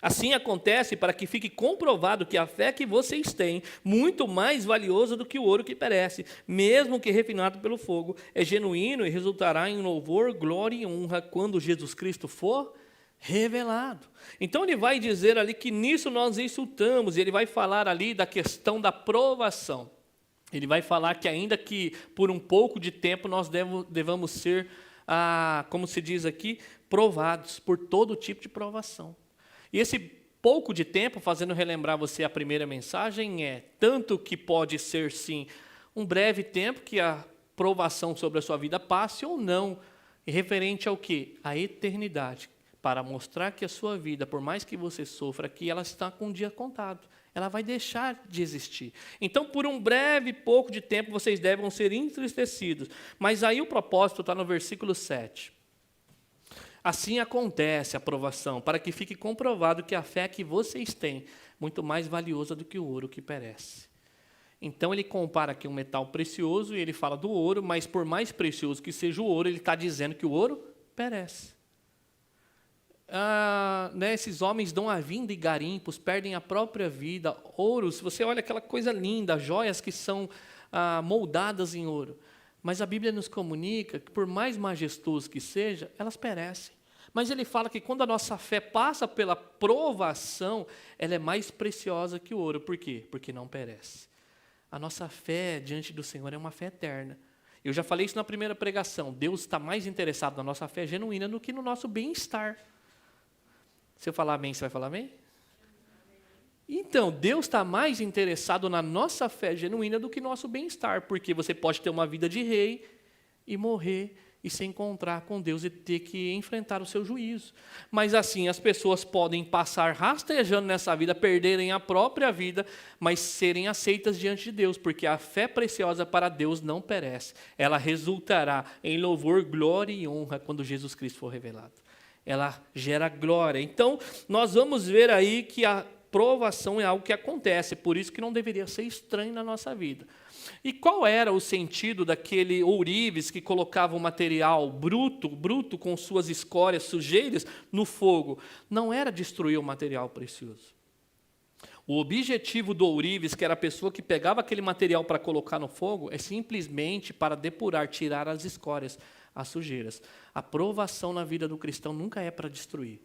Assim acontece para que fique comprovado que a fé que vocês têm, muito mais valiosa do que o ouro que perece, mesmo que refinado pelo fogo, é genuíno e resultará em louvor, glória e honra quando Jesus Cristo for revelado. Então ele vai dizer ali que nisso nós insultamos, e ele vai falar ali da questão da provação. Ele vai falar que ainda que por um pouco de tempo nós devamos ser, como se diz aqui, provados por todo tipo de provação. E esse pouco de tempo, fazendo relembrar você a primeira mensagem, é tanto que pode ser, sim, um breve tempo que a provação sobre a sua vida passe ou não, e referente ao quê? A eternidade, para mostrar que a sua vida, por mais que você sofra aqui, ela está com um dia contado. ela vai deixar de existir. Então, por um breve pouco de tempo, vocês devem ser entristecidos. Mas aí o propósito está no versículo 7. Assim acontece a provação, para que fique comprovado que a fé que vocês têm, muito mais valiosa do que o ouro que perece. Então ele compara aqui um metal precioso e ele fala do ouro, mas por mais precioso que seja o ouro, ele está dizendo que o ouro perece. Esses homens dão a vinda e garimpos, perdem a própria vida. Ouro, se você olha aquela coisa linda, joias que são moldadas em ouro. Mas a Bíblia nos comunica que por mais majestoso que seja, elas perecem. Mas ele fala que quando a nossa fé passa pela provação, ela é mais preciosa que o ouro. Por quê? Porque não perece. A nossa fé diante do Senhor é uma fé eterna. Eu já falei isso na primeira pregação. Deus está mais interessado na nossa fé genuína do que no nosso bem-estar. Se eu falar amém, você vai falar amém? Então, Deus está mais interessado na nossa fé genuína do que no nosso bem-estar. Porque você pode ter uma vida de rei e morrer e se encontrar com Deus e ter que enfrentar o seu juízo. Mas assim, as pessoas podem passar rastejando nessa vida, perderem a própria vida, mas serem aceitas diante de Deus, porque a fé preciosa para Deus não perece. Ela resultará em louvor, glória e honra quando Jesus Cristo for revelado. Ela gera glória. Então, nós vamos ver aí que a provação é algo que acontece, por isso que não deveria ser estranho na nossa vida. E qual era o sentido daquele ourives que colocava o material bruto com suas escórias, sujeiras, no fogo? Não era destruir o material precioso. O objetivo do ourives, que era a pessoa que pegava aquele material para colocar no fogo, é simplesmente para depurar, tirar as escórias, as sujeiras. A provação na vida do cristão nunca é para destruir.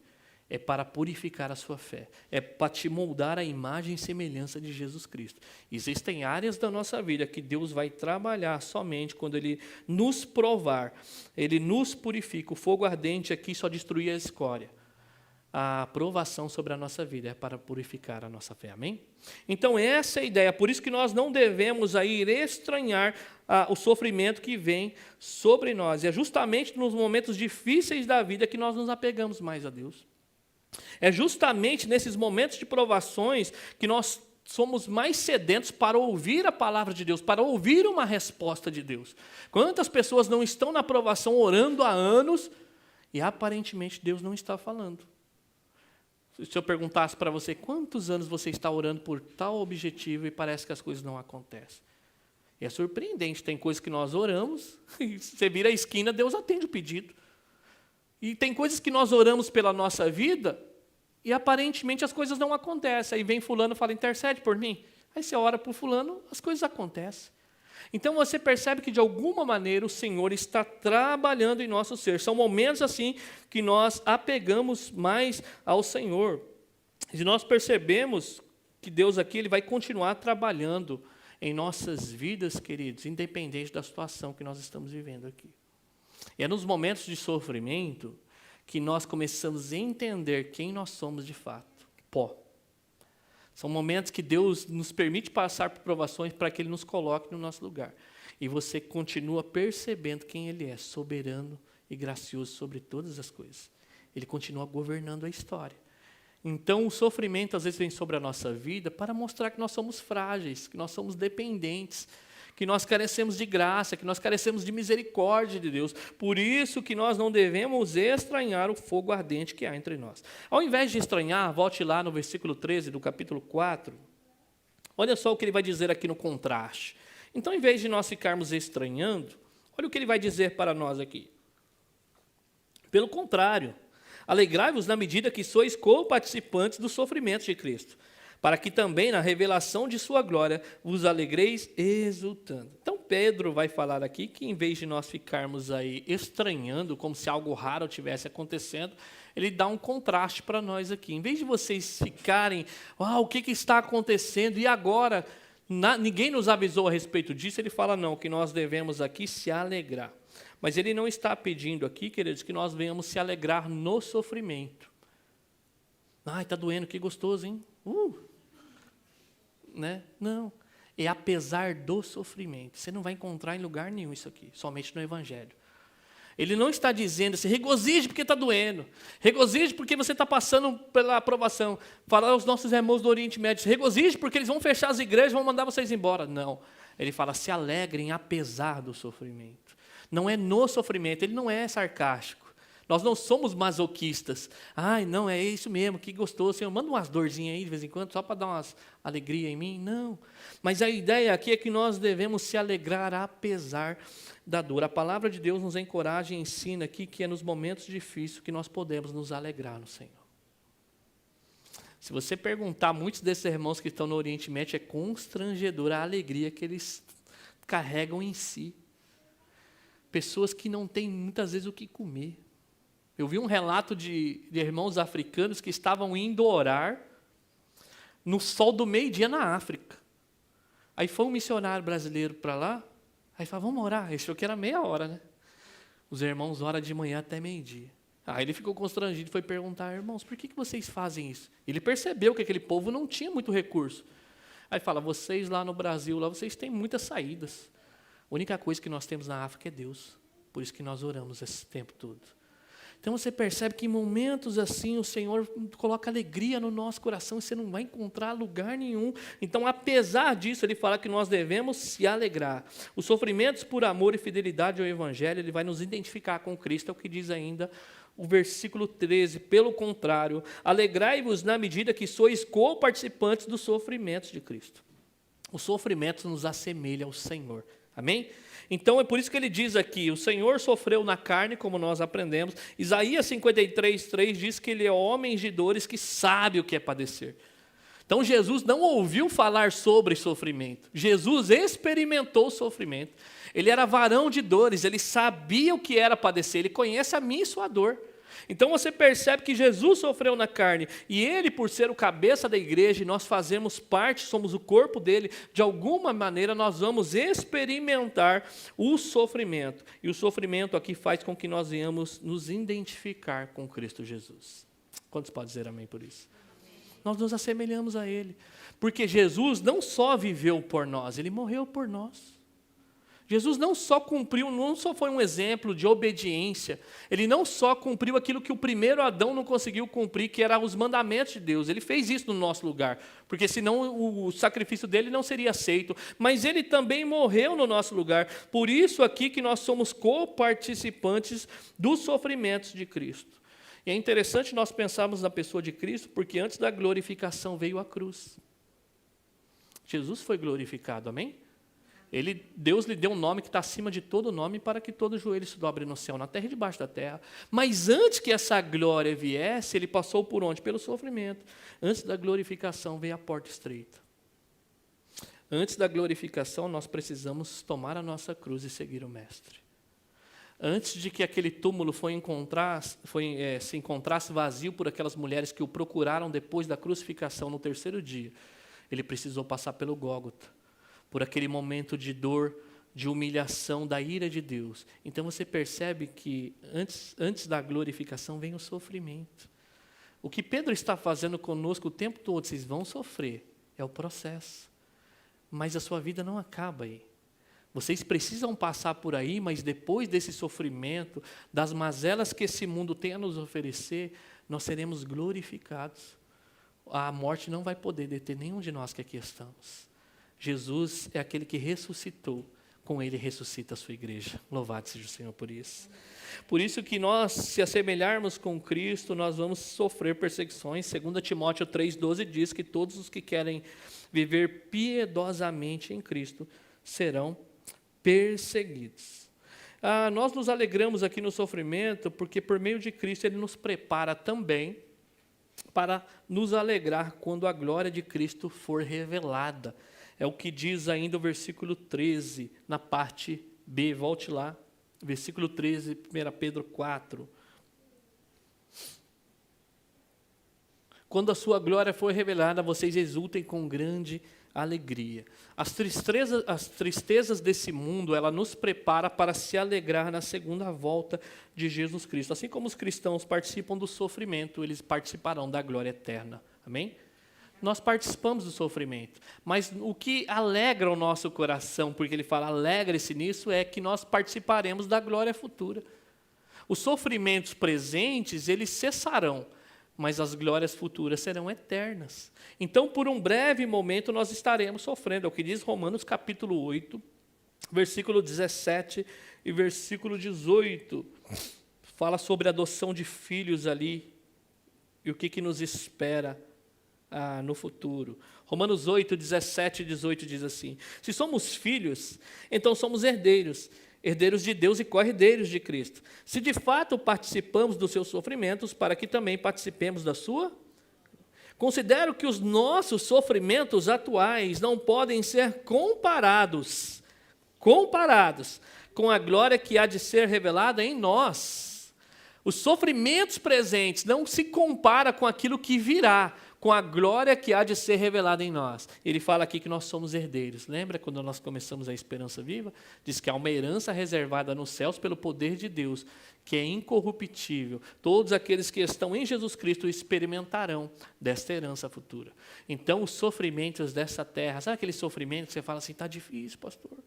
É para purificar a sua fé. É para te moldar a imagem e semelhança de Jesus Cristo. Existem áreas da nossa vida que Deus vai trabalhar somente quando Ele nos provar. Ele nos purifica. O fogo ardente aqui só destruía a escória. A provação sobre a nossa vida é para purificar a nossa fé. Amém? Então essa é a ideia. Por isso que nós não devemos aí estranhar o sofrimento que vem sobre nós. E é justamente nos momentos difíceis da vida que nós nos apegamos mais a Deus. É justamente nesses momentos de provações que nós somos mais sedentos para ouvir a palavra de Deus, para ouvir uma resposta de Deus. Quantas pessoas não estão na provação orando há anos e aparentemente Deus não está falando? Se eu perguntasse para você, quantos anos você está orando por tal objetivo e parece que as coisas não acontecem? É surpreendente, tem coisas que nós oramos, e você vira a esquina, Deus atende o pedido. E tem coisas que nós oramos pela nossa vida e aparentemente as coisas não acontecem. Aí vem fulano e fala, intercede por mim. Aí você ora por fulano, as coisas acontecem. Então você percebe que de alguma maneira o Senhor está trabalhando em nosso ser. São momentos assim que nós apegamos mais ao Senhor. E nós percebemos que Deus aqui ele vai continuar trabalhando em nossas vidas, queridos, independente da situação que nós estamos vivendo aqui. E é nos momentos de sofrimento que nós começamos a entender quem nós somos de fato. Pó. São momentos que Deus nos permite passar por provações para que Ele nos coloque no nosso lugar. E você continua percebendo quem Ele é, soberano e gracioso sobre todas as coisas. Ele continua governando a história. Então, o sofrimento às vezes vem sobre a nossa vida para mostrar que nós somos frágeis, que nós somos dependentes, que nós carecemos de graça, que nós carecemos de misericórdia de Deus. Por isso que nós não devemos estranhar o fogo ardente que há entre nós. Ao invés de estranhar, volte lá no versículo 13 do capítulo 4. Olha só o que ele vai dizer aqui no contraste. Então, em vez de nós ficarmos estranhando, olha o que ele vai dizer para nós aqui. Pelo contrário, alegrai-vos na medida que sois co-participantes dos sofrimentos de Cristo, para que também na revelação de sua glória vos alegreis exultando. Então Pedro vai falar aqui que em vez de nós ficarmos aí estranhando, como se algo raro estivesse acontecendo, ele dá um contraste para nós aqui. Em vez de vocês ficarem, o que está acontecendo? E agora? Ninguém nos avisou a respeito disso. Ele fala, não, que nós devemos aqui se alegrar. Mas ele não está pedindo aqui, queridos, que nós venhamos se alegrar no sofrimento. Ai, está doendo, que gostoso, hein? Né? Não, é apesar do sofrimento. Você não vai encontrar em lugar nenhum isso aqui, somente no Evangelho. Ele não está dizendo assim, regozije porque está doendo, regozije porque você está passando pela aprovação. Falar aos nossos irmãos do Oriente Médio, regozije porque eles vão fechar as igrejas e vão mandar vocês embora. Não, ele fala, se alegrem apesar do sofrimento. Não é no sofrimento, ele não é sarcástico. Nós não somos masoquistas. Ai, não, é isso mesmo, que gostoso. Senhor, manda umas dorzinhas aí de vez em quando, só para dar umas alegria em mim. Não. Mas a ideia aqui é que nós devemos se alegrar apesar da dor. A palavra de Deus nos encoraja e ensina aqui que é nos momentos difíceis que nós podemos nos alegrar no Senhor. Se você perguntar, muitos desses irmãos que estão no Oriente Médio, é constrangedora a alegria que eles carregam em si. Pessoas que não têm muitas vezes o que comer. Eu vi um relato de irmãos africanos que estavam indo orar no sol do meio-dia na África. Aí foi um missionário brasileiro para lá, aí falou, vamos orar. Ele achou que era meia hora, né? Os irmãos oram de manhã até meio-dia. Aí ele ficou constrangido e foi perguntar, irmãos, por que vocês fazem isso? Ele percebeu que aquele povo não tinha muito recurso. Aí fala, vocês lá no Brasil, lá vocês têm muitas saídas. A única coisa que nós temos na África é Deus. Por isso que nós oramos esse tempo todo. Então você percebe que em momentos assim o Senhor coloca alegria no nosso coração e você não vai encontrar lugar nenhum. Então, apesar disso, ele fala que nós devemos se alegrar. Os sofrimentos por amor e fidelidade ao Evangelho, ele vai nos identificar com Cristo, é o que diz ainda o versículo 13. Pelo contrário, alegrai-vos na medida que sois co-participantes dos sofrimentos de Cristo. Os sofrimentos nos assemelham ao Senhor. Amém? Então, é por isso que ele diz aqui, o Senhor sofreu na carne, como nós aprendemos. Isaías 53:3 diz que ele é homem de dores que sabe o que é padecer. Então, Jesus não ouviu falar sobre sofrimento. Jesus experimentou o sofrimento. Ele era varão de dores, ele sabia o que era padecer, ele conhece a minha e sua dor. Então você percebe que Jesus sofreu na carne, e ele, por ser o cabeça da igreja, e nós fazemos parte, somos o corpo dele, de alguma maneira nós vamos experimentar o sofrimento. E o sofrimento aqui faz com que nós venhamos nos identificar com Cristo Jesus. Quantos podem dizer amém por isso? Nós nos assemelhamos a ele, porque Jesus não só viveu por nós, ele morreu por nós. Jesus não só foi um exemplo de obediência, ele não só cumpriu aquilo que o primeiro Adão não conseguiu cumprir, que eram os mandamentos de Deus, ele fez isso no nosso lugar, porque senão o sacrifício dele não seria aceito, mas ele também morreu no nosso lugar, por isso aqui que nós somos co-participantes dos sofrimentos de Cristo. E é interessante nós pensarmos na pessoa de Cristo, porque antes da glorificação veio a cruz. Jesus foi glorificado, amém? Deus lhe deu um nome que está acima de todo nome para que todo joelho se dobre no céu, na terra e debaixo da terra. Mas antes que essa glória viesse, ele passou por onde? Pelo sofrimento. Antes da glorificação veio a porta estreita. Antes da glorificação, nós precisamos tomar a nossa cruz e seguir o Mestre. Antes de que aquele túmulo se encontrasse vazio por aquelas mulheres que o procuraram depois da crucificação no terceiro dia, ele precisou passar pelo Gólgota, por aquele momento de dor, de humilhação, da ira de Deus. Então você percebe que antes da glorificação vem o sofrimento. O que Pedro está fazendo conosco o tempo todo, vocês vão sofrer, é o processo. Mas a sua vida não acaba aí. Vocês precisam passar por aí, mas depois desse sofrimento, das mazelas que esse mundo tem a nos oferecer, nós seremos glorificados. A morte não vai poder deter nenhum de nós que aqui estamos. Jesus é aquele que ressuscitou, com ele ressuscita a sua igreja. Louvado seja o Senhor por isso. Por isso que nós, se assemelharmos com Cristo, nós vamos sofrer perseguições. 2 Timóteo 3,12 diz que todos os que querem viver piedosamente em Cristo serão perseguidos. Nós nos alegramos aqui no sofrimento, porque por meio de Cristo ele nos prepara também para nos alegrar quando a glória de Cristo for revelada. É o que diz ainda o versículo 13, na parte B, volte lá, versículo 13, 1 Pedro 4. Quando a sua glória for revelada, vocês exultem com grande alegria. As tristezas desse mundo, ela nos prepara para se alegrar na segunda volta de Jesus Cristo. Assim como os cristãos participam do sofrimento, eles participarão da glória eterna. Amém? Nós participamos do sofrimento, mas o que alegra o nosso coração, porque ele fala, alegre-se nisso, é que nós participaremos da glória futura. Os sofrimentos presentes, eles cessarão, mas as glórias futuras serão eternas. Então, por um breve momento, nós estaremos sofrendo. É o que diz Romanos capítulo 8, versículo 17 e versículo 18. Fala sobre a adoção de filhos ali e o que nos espera no futuro. Romanos 8, 17 e 18 diz assim: se somos filhos, então somos herdeiros, herdeiros de Deus e co-herdeiros de Cristo. Se de fato participamos dos seus sofrimentos, para que também participemos da sua. Considero que os nossos sofrimentos atuais não podem ser comparados com a glória que há de ser revelada em nós. Os sofrimentos presentes não se compara com aquilo que virá, com a glória que há de ser revelada em nós. Ele fala aqui que nós somos herdeiros. Lembra quando nós começamos a Esperança Viva? Diz que há uma herança reservada nos céus pelo poder de Deus, que é incorruptível. Todos aqueles que estão em Jesus Cristo experimentarão desta herança futura. Então, os sofrimentos dessa terra, sabe aquele sofrimento que você fala assim, está difícil, pastor?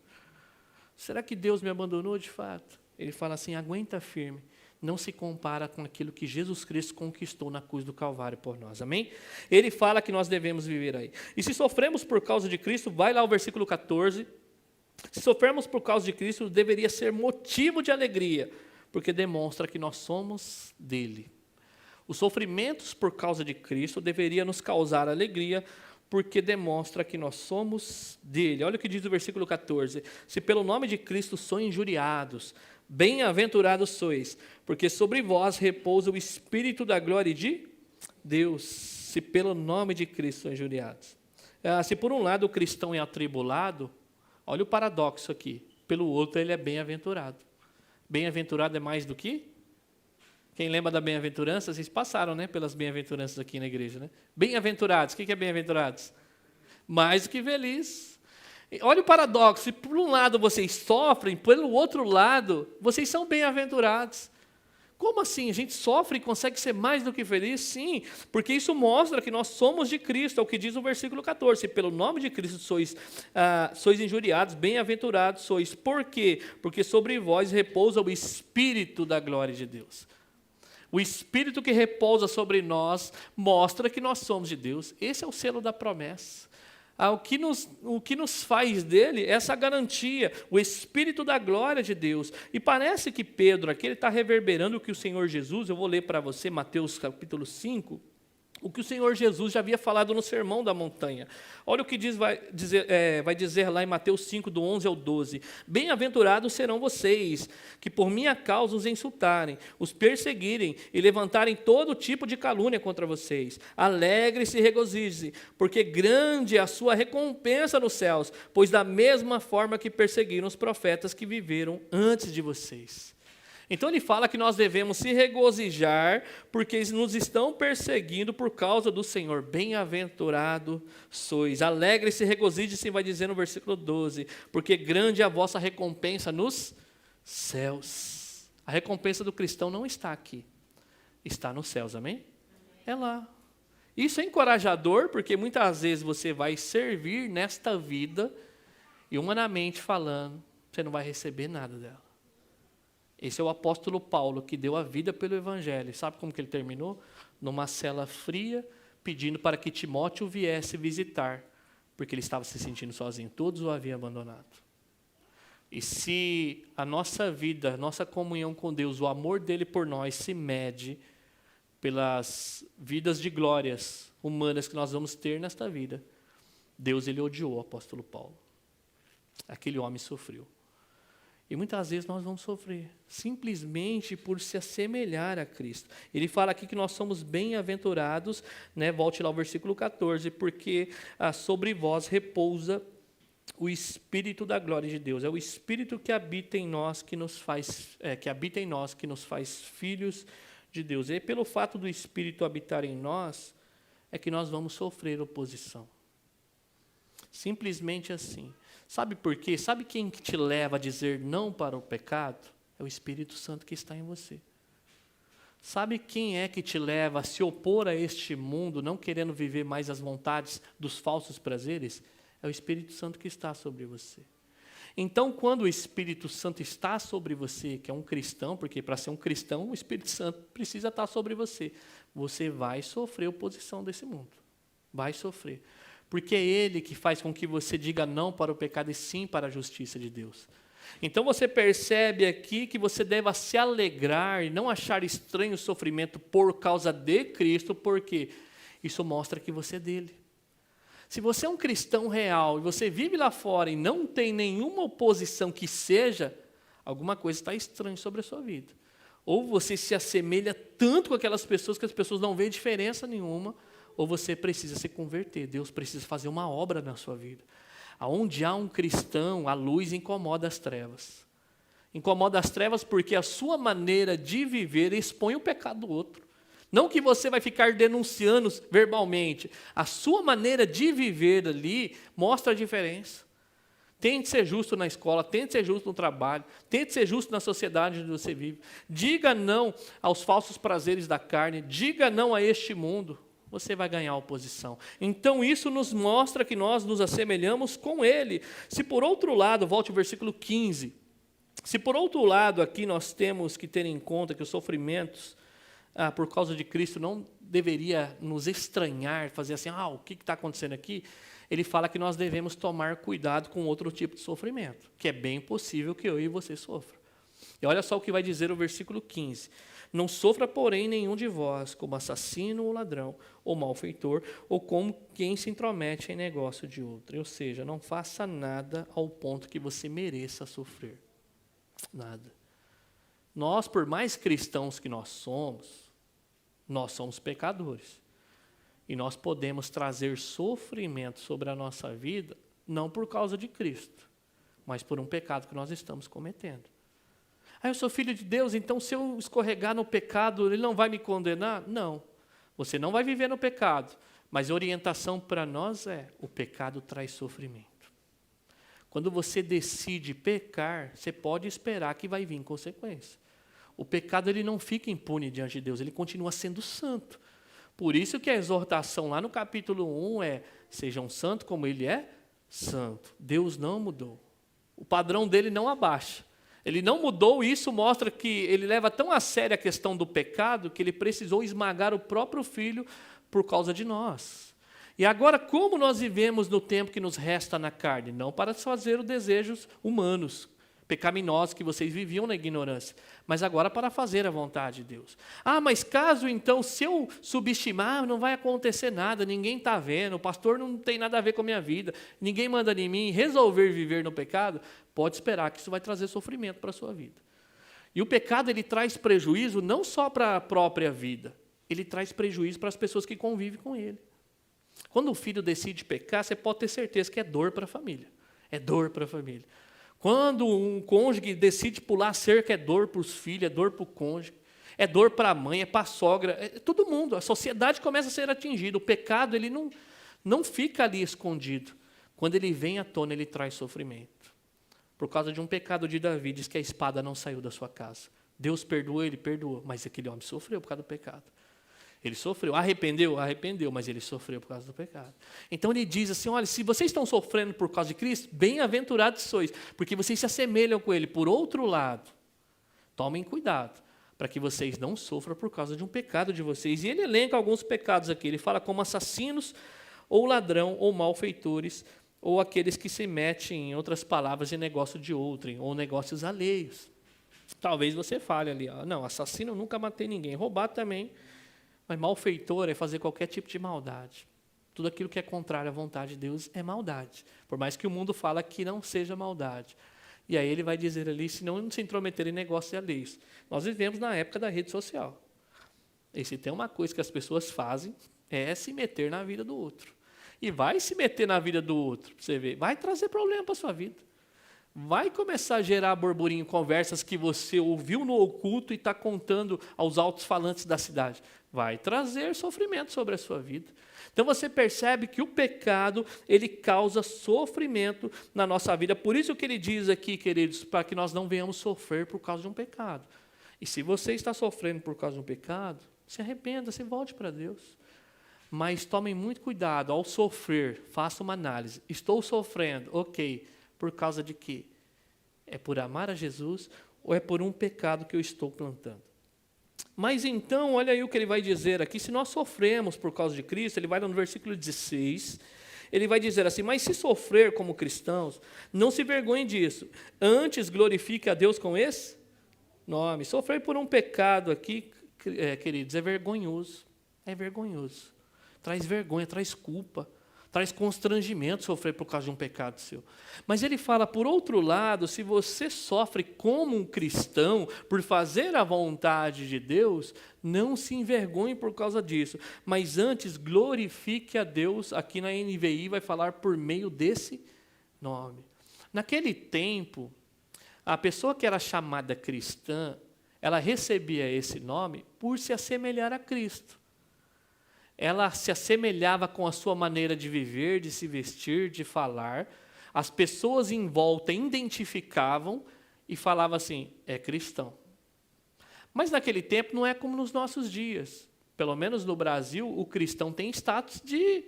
Será que Deus me abandonou de fato? Ele fala assim, aguenta firme. Não se compara com aquilo que Jesus Cristo conquistou na cruz do Calvário por nós, amém? Ele fala que nós devemos viver aí. E se sofremos por causa de Cristo, vai lá ao versículo 14, se sofrermos por causa de Cristo, deveria ser motivo de alegria, porque demonstra que nós somos dele. Os sofrimentos por causa de Cristo deveria nos causar alegria, porque demonstra que nós somos dele. Olha o que diz o versículo 14, se pelo nome de Cristo sois injuriados, bem-aventurados sois, porque sobre vós repousa o Espírito da glória de Deus, se pelo nome de Cristo são injuriados. Se por um lado o cristão é atribulado, olha o paradoxo aqui, pelo outro ele é bem-aventurado. Bem-aventurado é mais do que? Quem lembra da bem-aventurança? Vocês passaram, né, pelas bem-aventuranças aqui na igreja, né? Bem-aventurados, o que é bem-aventurados? Mais do que feliz. Olha o paradoxo, se por um lado vocês sofrem, pelo outro lado, vocês são bem-aventurados. Como assim? A gente sofre e consegue ser mais do que feliz? Sim, porque isso mostra que nós somos de Cristo, é o que diz o versículo 14. Se pelo nome de Cristo sois injuriados, bem-aventurados sois. Por quê? Porque sobre vós repousa o Espírito da glória de Deus. O Espírito que repousa sobre nós mostra que nós somos de Deus. Esse é o selo da promessa. O que nos faz dele essa garantia, o Espírito da glória de Deus. E parece que Pedro aqui está reverberando o que o Senhor Jesus, eu vou ler para você Mateus capítulo 5, o que o Senhor Jesus já havia falado no Sermão da Montanha. Olha o que vai dizer lá em Mateus 5, do 11 ao 12. Bem-aventurados serão vocês, que por minha causa os insultarem, os perseguirem e levantarem todo tipo de calúnia contra vocês. Alegre-se e regozije-se, porque grande é a sua recompensa nos céus, pois da mesma forma que perseguiram os profetas que viveram antes de vocês. Então ele fala que nós devemos se regozijar, porque eles nos estão perseguindo por causa do Senhor. Bem-aventurado sois. Alegre-se e regozije-se, vai dizer no versículo 12, porque grande é a vossa recompensa nos céus. A recompensa do cristão não está aqui, está nos céus, amém? É lá. Isso é encorajador, porque muitas vezes você vai servir nesta vida e humanamente falando, você não vai receber nada dela. Esse é o apóstolo Paulo, que deu a vida pelo Evangelho. Sabe como que ele terminou? Numa cela fria, pedindo para que Timóteo viesse visitar, porque ele estava se sentindo sozinho. Todos o haviam abandonado. E se a nossa vida, a nossa comunhão com Deus, o amor dele por nós se mede pelas vidas de glórias humanas que nós vamos ter nesta vida, Deus ele odiou o apóstolo Paulo. Aquele homem sofreu. E muitas vezes nós vamos sofrer, simplesmente por se assemelhar a Cristo. Ele fala aqui que nós somos bem-aventurados, né? Volte lá ao versículo 14, porque sobre vós repousa o Espírito da glória de Deus. É o Espírito que habita em nós, que nos faz filhos de Deus. E pelo fato do Espírito habitar em nós, é que nós vamos sofrer oposição. Simplesmente assim. Sabe por quê? Sabe quem que te leva a dizer não para o pecado? É o Espírito Santo que está em você. Sabe quem é que te leva a se opor a este mundo, não querendo viver mais as vontades dos falsos prazeres? É o Espírito Santo que está sobre você. Então, quando o Espírito Santo está sobre você, que é um cristão, porque para ser um cristão, o Espírito Santo precisa estar sobre você, você vai sofrer oposição desse mundo. Vai sofrer. Porque é Ele que faz com que você diga não para o pecado e sim para a justiça de Deus. Então você percebe aqui que você deve se alegrar e não achar estranho o sofrimento por causa de Cristo, porque isso mostra que você é dele. Se você é um cristão real e você vive lá fora e não tem nenhuma oposição que seja, alguma coisa está estranha sobre a sua vida. Ou você se assemelha tanto com aquelas pessoas que as pessoas não veem diferença nenhuma, ou você precisa se converter. Deus precisa fazer uma obra na sua vida. Aonde há um cristão, a luz incomoda as trevas. Incomoda as trevas porque a sua maneira de viver expõe o pecado do outro. Não que você vai ficar denunciando verbalmente. A sua maneira de viver ali mostra a diferença. Tente ser justo na escola, tente ser justo no trabalho, tente ser justo na sociedade onde você vive. Diga não aos falsos prazeres da carne, diga não a este mundo. Você vai ganhar oposição. Então isso nos mostra que nós nos assemelhamos com Ele. Se por outro lado, volte ao versículo 15. Se por outro lado aqui nós temos que ter em conta que os sofrimentos por causa de Cristo não deveria nos estranhar, fazer assim, o que está acontecendo aqui? Ele fala que nós devemos tomar cuidado com outro tipo de sofrimento, que é bem possível que eu e você sofra. E olha só o que vai dizer o versículo 15. Não sofra, porém, nenhum de vós como assassino ou ladrão, ou malfeitor, ou como quem se intromete em negócio de outro. Ou seja, não faça nada ao ponto que você mereça sofrer. Nada. Nós, por mais cristãos que nós somos pecadores. E nós podemos trazer sofrimento sobre a nossa vida, não por causa de Cristo, mas por um pecado que nós estamos cometendo. Eu sou filho de Deus, então se eu escorregar no pecado, Ele não vai me condenar? Não, você não vai viver no pecado, mas a orientação para nós o pecado traz sofrimento. Quando você decide pecar, você pode esperar que vai vir consequência. O pecado ele não fica impune diante de Deus, ele continua sendo santo. Por isso que a exortação lá no capítulo 1 sejam santos como Ele é santo. Deus não mudou. O padrão dele não abaixa. Ele não mudou, e isso mostra que ele leva tão a sério a questão do pecado que ele precisou esmagar o próprio Filho por causa de nós. E agora, como nós vivemos no tempo que nos resta na carne? Não para fazer os desejos humanos, pecaminosos que vocês viviam na ignorância, mas agora para fazer a vontade de Deus. Mas caso então, se eu subestimar, não vai acontecer nada, ninguém está vendo, o pastor não tem nada a ver com a minha vida, ninguém manda em mim, resolver viver no pecado, pode esperar que isso vai trazer sofrimento para a sua vida. E o pecado ele traz prejuízo não só para a própria vida, ele traz prejuízo para as pessoas que convivem com ele. Quando o filho decide pecar, você pode ter certeza que é dor para a família, é dor para a família. Quando um cônjuge decide pular cerca, é dor para os filhos, é dor para o cônjuge, é dor para a mãe, é para a sogra, é todo mundo. A sociedade começa a ser atingida. O pecado ele não fica ali escondido. Quando ele vem à tona, ele traz sofrimento. Por causa de um pecado de Davi, diz que a espada não saiu da sua casa. Deus perdoou, ele perdoou, mas aquele homem sofreu por causa do pecado. Ele sofreu, arrependeu, mas ele sofreu por causa do pecado. Então ele diz assim, olha, se vocês estão sofrendo por causa de Cristo, bem-aventurados sois, porque vocês se assemelham com Ele. Por outro lado, tomem cuidado, para que vocês não sofram por causa de um pecado de vocês. E ele elenca alguns pecados aqui, ele fala como assassinos, ou ladrão, ou malfeitores, ou aqueles que se metem, em outras palavras, em negócio de outrem, ou negócios alheios. Talvez você fale ali, não, assassino eu nunca matei ninguém, roubar também. Mas malfeitor é fazer qualquer tipo de maldade. Tudo aquilo que é contrário à vontade de Deus é maldade. Por mais que o mundo fala que não seja maldade. E aí ele vai dizer ali, se não se intrometer em negócios alheios. Nós vivemos na época da rede social. E se tem uma coisa que as pessoas fazem, é se meter na vida do outro. E vai se meter na vida do outro, você vê, vai trazer problema para a sua vida. Vai começar a gerar burburinho, conversas que você ouviu no oculto e está contando aos altos-falantes da cidade. Vai trazer sofrimento sobre a sua vida. Então você percebe que o pecado, ele causa sofrimento na nossa vida. Por isso que ele diz aqui, queridos, para que nós não venhamos sofrer por causa de um pecado. E se você está sofrendo por causa de um pecado, se arrependa, se volte para Deus. Mas tomem muito cuidado, ao sofrer, faça uma análise. Estou sofrendo, ok, por causa de quê? É por amar a Jesus ou é por um pecado que eu estou plantando? Mas então, olha aí o que ele vai dizer aqui. Se nós sofremos por causa de Cristo, ele vai no versículo 16, ele vai dizer assim: mas se sofrer como cristãos, não se vergonhe disso. Antes glorifique a Deus com esse nome. Sofrer por um pecado aqui, queridos, é vergonhoso. É vergonhoso. Traz vergonha, traz culpa, traz constrangimento sofrer por causa de um pecado seu. Mas ele fala, por outro lado, se você sofre como um cristão por fazer a vontade de Deus, não se envergonhe por causa disso, mas antes glorifique a Deus. Aqui na NVI vai falar por meio desse nome. Naquele tempo, a pessoa que era chamada cristã, ela recebia esse nome por se assemelhar a Cristo. Ela se assemelhava com a sua maneira de viver, de se vestir, de falar. As pessoas em volta identificavam e falavam assim: é cristão. Mas naquele tempo não é como nos nossos dias. Pelo menos no Brasil, o cristão tem status de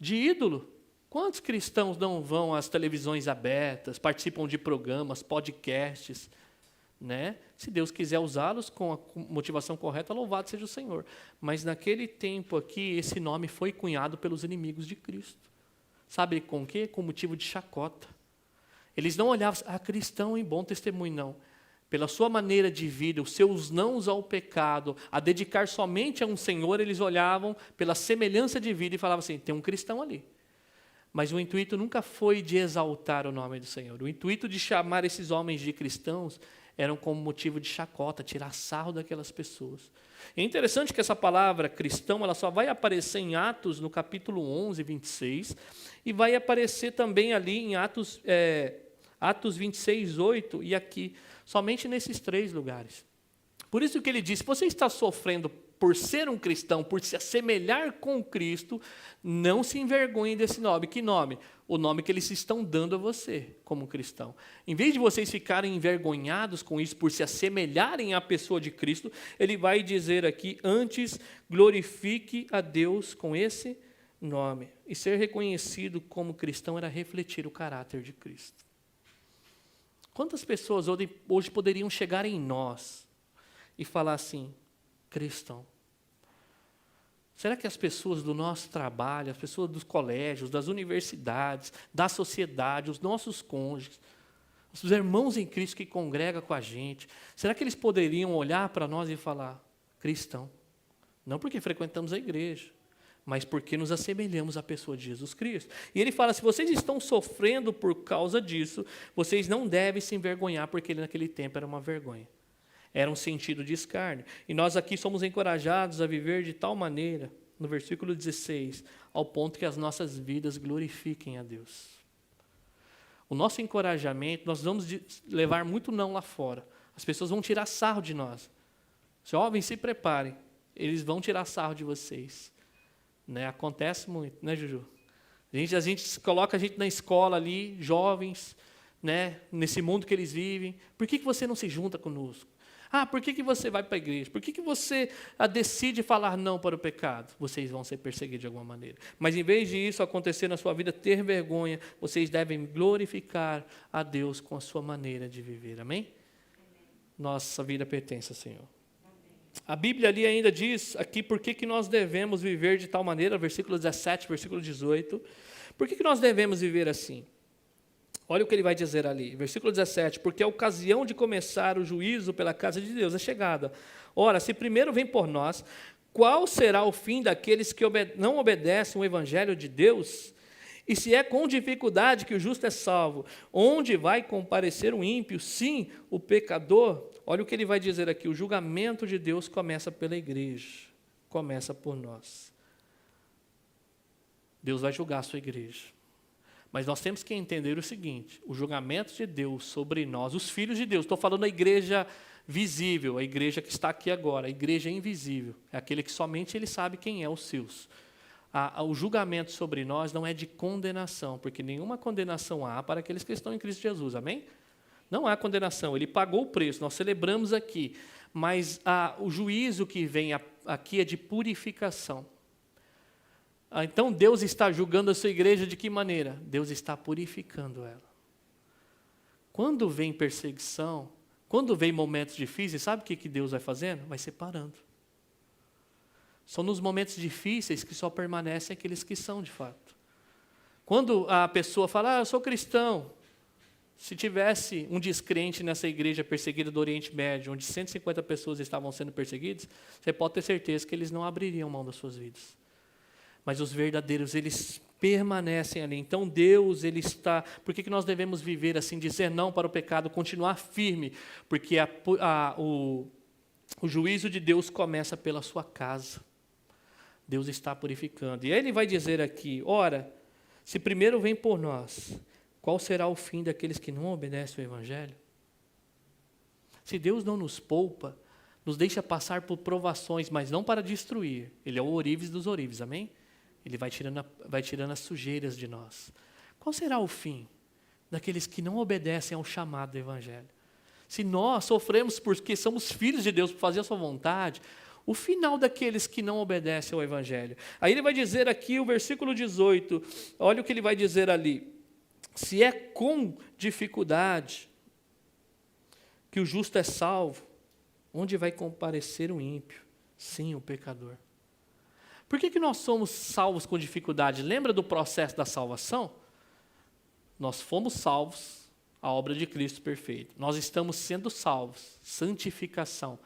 ídolo. Quantos cristãos não vão às televisões abertas, participam de programas, podcasts, Se Deus quiser usá-los com a motivação correta, louvado seja o Senhor. Mas naquele tempo aqui, esse nome foi cunhado pelos inimigos de Cristo. Sabe com o quê? Com motivo de chacota. Eles não olhavam, cristão em bom testemunho, não. Pela sua maneira de vida, os seus nãos ao pecado, a dedicar somente a um Senhor, eles olhavam pela semelhança de vida e falavam assim: tem um cristão ali. Mas o intuito nunca foi de exaltar o nome do Senhor. O intuito de chamar esses homens de cristãos eram como motivo de chacota, tirar sarro daquelas pessoas. É interessante que essa palavra cristão, ela só vai aparecer em Atos, no capítulo 11, 26, e vai aparecer também ali em Atos 26, 8, e aqui, somente nesses 3 lugares. Por isso que ele diz: se você está sofrendo por ser um cristão, por se assemelhar com Cristo, não se envergonhe desse nome. Que nome? O nome que eles estão dando a você como cristão. Em vez de vocês ficarem envergonhados com isso, por se assemelharem à pessoa de Cristo, ele vai dizer aqui: antes glorifique a Deus com esse nome. E ser reconhecido como cristão era refletir o caráter de Cristo. Quantas pessoas hoje poderiam chegar em nós e falar assim: cristão? Será que as pessoas do nosso trabalho, as pessoas dos colégios, das universidades, da sociedade, os nossos cônjuges, os irmãos em Cristo que congregam com a gente, será que eles poderiam olhar para nós e falar: cristão? Não porque frequentamos a igreja, mas porque nos assemelhamos à pessoa de Jesus Cristo. E ele fala: se vocês estão sofrendo por causa disso, vocês não devem se envergonhar, porque ele naquele tempo era uma vergonha. Era um sentido de escárnio. E nós aqui somos encorajados a viver de tal maneira, no versículo 16, ao ponto que as nossas vidas glorifiquem a Deus. O nosso encorajamento, nós vamos levar muito não lá fora. As pessoas vão tirar sarro de nós. Jovens, se preparem. Eles vão tirar sarro de vocês. Acontece muito, Juju? A gente coloca a gente na escola ali, jovens, nesse mundo que eles vivem. Por que você não se junta conosco? Por que você vai para a igreja? Por que você decide falar não para o pecado? Vocês vão ser perseguidos de alguma maneira. Mas em vez de isso acontecer na sua vida, ter vergonha, vocês devem glorificar a Deus com a sua maneira de viver. Amém? Nossa vida pertence ao Senhor. A Bíblia ali ainda diz aqui por que nós devemos viver de tal maneira, versículo 17, versículo 18. Por que nós devemos viver assim? Olha o que ele vai dizer ali, versículo 17: porque a ocasião de começar o juízo pela casa de Deus é chegada. Ora, se primeiro vem por nós, qual será o fim daqueles que não obedecem o evangelho de Deus? E se é com dificuldade que o justo é salvo, onde vai comparecer o ímpio? Sim, o pecador. Olha o que ele vai dizer aqui: o julgamento de Deus começa pela igreja, começa por nós. Deus vai julgar a sua igreja. Mas nós temos que entender o seguinte: o julgamento de Deus sobre nós, os filhos de Deus, estou falando da igreja visível, a igreja que está aqui agora, a igreja invisível, é aquele que somente ele sabe quem é os seus. O julgamento sobre nós não é de condenação, porque nenhuma condenação há para aqueles que estão em Cristo Jesus, amém? Não há condenação, ele pagou o preço, nós celebramos aqui, mas o juízo que vem aqui é de purificação. Então Deus está julgando a sua igreja de que maneira? Deus está purificando ela. Quando vem perseguição, quando vem momentos difíceis, sabe o que Deus vai fazendo? Vai separando. São nos momentos difíceis que só permanecem aqueles que são de fato. Quando a pessoa fala, eu sou cristão. Se tivesse um descrente nessa igreja perseguida do Oriente Médio, onde 150 pessoas estavam sendo perseguidas, você pode ter certeza que eles não abririam mão das suas vidas. Mas os verdadeiros, eles permanecem ali. Então Deus, Ele está... Por que nós devemos viver assim, dizer não para o pecado, continuar firme? Porque o juízo de Deus começa pela sua casa. Deus está purificando. E Ele vai dizer aqui, ora, se primeiro vem por nós... Qual será o fim daqueles que não obedecem ao Evangelho? Se Deus não nos poupa, nos deixa passar por provações, mas não para destruir. Ele é o ourives dos ourives, amém? Ele vai tirando as sujeiras de nós. Qual será o fim daqueles que não obedecem ao chamado do Evangelho? Se nós sofremos porque somos filhos de Deus, por fazer a sua vontade, o final daqueles que não obedecem ao Evangelho. Aí ele vai dizer aqui, o versículo 18, olha o que ele vai dizer ali. Se é com dificuldade que o justo é salvo, onde vai comparecer o ímpio? Sim, o pecador. Por que nós somos salvos com dificuldade? Lembra do processo da salvação? Nós fomos salvos, a obra de Cristo perfeita. Nós estamos sendo salvos, santificação.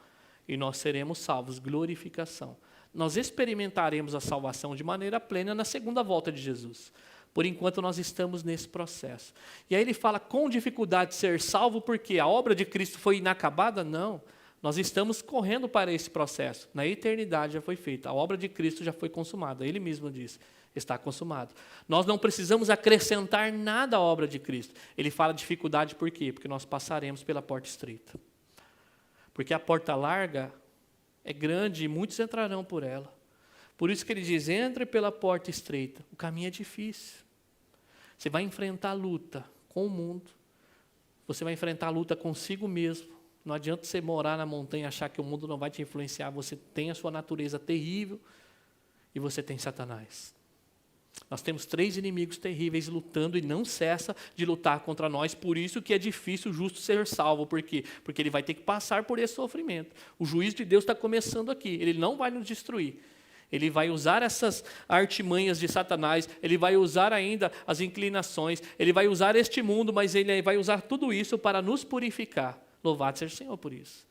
E nós seremos salvos, glorificação. Nós experimentaremos a salvação de maneira plena na segunda volta de Jesus. Por enquanto nós estamos nesse processo. E aí ele fala com dificuldade de ser salvo, porque a obra de Cristo foi inacabada? Não. Nós estamos correndo para esse processo. Na eternidade já foi feita. A obra de Cristo já foi consumada. Ele mesmo diz, está consumado. Nós não precisamos acrescentar nada à obra de Cristo. Ele fala dificuldade por quê? Porque nós passaremos pela porta estreita. Porque a porta larga é grande e muitos entrarão por ela. Por isso que ele diz, entre pela porta estreita. O caminho é difícil. Você vai enfrentar a luta com o mundo. Você vai enfrentar a luta consigo mesmo. Não adianta você morar na montanha e achar que o mundo não vai te influenciar. Você tem a sua natureza terrível e você tem Satanás. Nós temos 3 inimigos terríveis lutando e não cessa de lutar contra nós. Por isso que é difícil o justo ser salvo. Por quê? Porque ele vai ter que passar por esse sofrimento. O juízo de Deus está começando aqui. Ele não vai nos destruir. Ele vai usar essas artimanhas de Satanás, ele vai usar ainda as inclinações, ele vai usar este mundo, mas ele vai usar tudo isso para nos purificar. Louvado seja o Senhor por isso.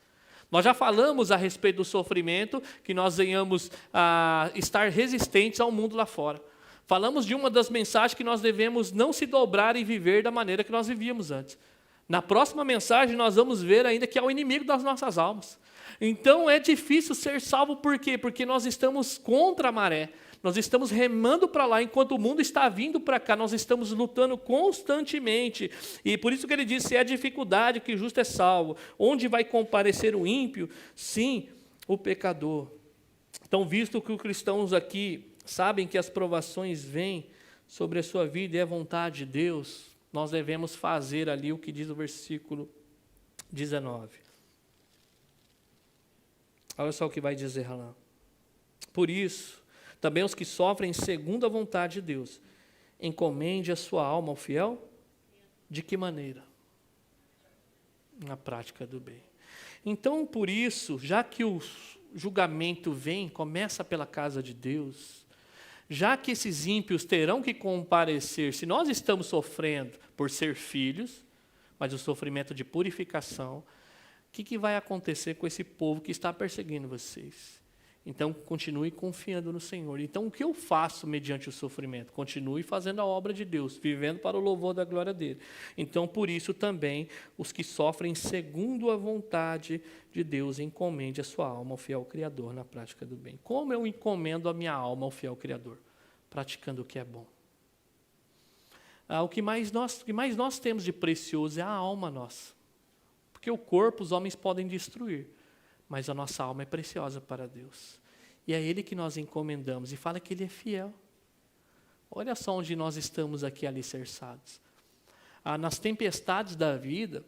Nós já falamos a respeito do sofrimento, que nós venhamos a estar resistentes ao mundo lá fora. Falamos de uma das mensagens que nós devemos não se dobrar e viver da maneira que nós vivíamos antes. Na próxima mensagem nós vamos ver ainda que é o inimigo das nossas almas. Então é difícil ser salvo, por quê? Porque nós estamos contra a maré, nós estamos remando para lá, enquanto o mundo está vindo para cá, nós estamos lutando constantemente, e por isso que ele diz, se é dificuldade que o justo é salvo, onde vai comparecer o ímpio? Sim, o pecador. Então, visto que os cristãos aqui sabem que as provações vêm sobre a sua vida e é vontade de Deus, nós devemos fazer ali o que diz o versículo 19. Olha só o que vai dizer lá. Por isso, também os que sofrem segundo a vontade de Deus, encomende a sua alma ao fiel? De que maneira? Na prática do bem. Então, por isso, já que o julgamento vem, começa pela casa de Deus, já que esses ímpios terão que comparecer, se nós estamos sofrendo por ser filhos, mas o sofrimento de purificação, o que vai acontecer com esse povo que está perseguindo vocês? Então, continue confiando no Senhor. Então, o que eu faço mediante o sofrimento? Continue fazendo a obra de Deus, vivendo para o louvor da glória dele. Então, por isso também, os que sofrem segundo a vontade de Deus, encomende a sua alma ao fiel Criador na prática do bem. Como eu encomendo a minha alma ao fiel Criador? Praticando o que é bom. O que mais nós temos de precioso é a alma nossa. Porque o corpo os homens podem destruir, mas a nossa alma é preciosa para Deus. E é Ele que nós encomendamos, e fala que Ele é fiel. Olha só onde nós estamos aqui alicerçados. Nas tempestades da vida,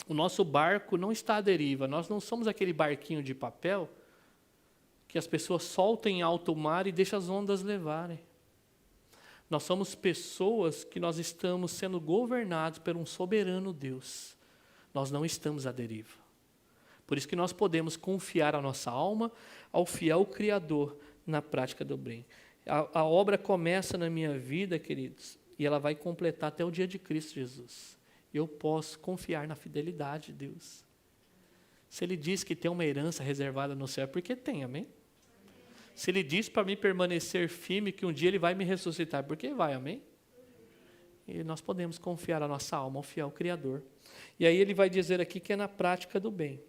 o nosso barco não está à deriva, nós não somos aquele barquinho de papel que as pessoas soltam em alto mar e deixam as ondas levarem. Nós somos pessoas que nós estamos sendo governados por um soberano Deus. Nós não estamos à deriva. Por isso que nós podemos confiar a nossa alma ao fiel Criador na prática do bem. A obra começa na minha vida, queridos, e ela vai completar até o dia de Cristo Jesus. Eu posso confiar na fidelidade de Deus. Se Ele diz que tem uma herança reservada no céu, é porque tem, amém? Se Ele diz para mim permanecer firme, que um dia Ele vai me ressuscitar, é porque vai, amém? E nós podemos confiar a nossa alma ao fiel Criador. E aí Ele vai dizer aqui que é na prática do bem.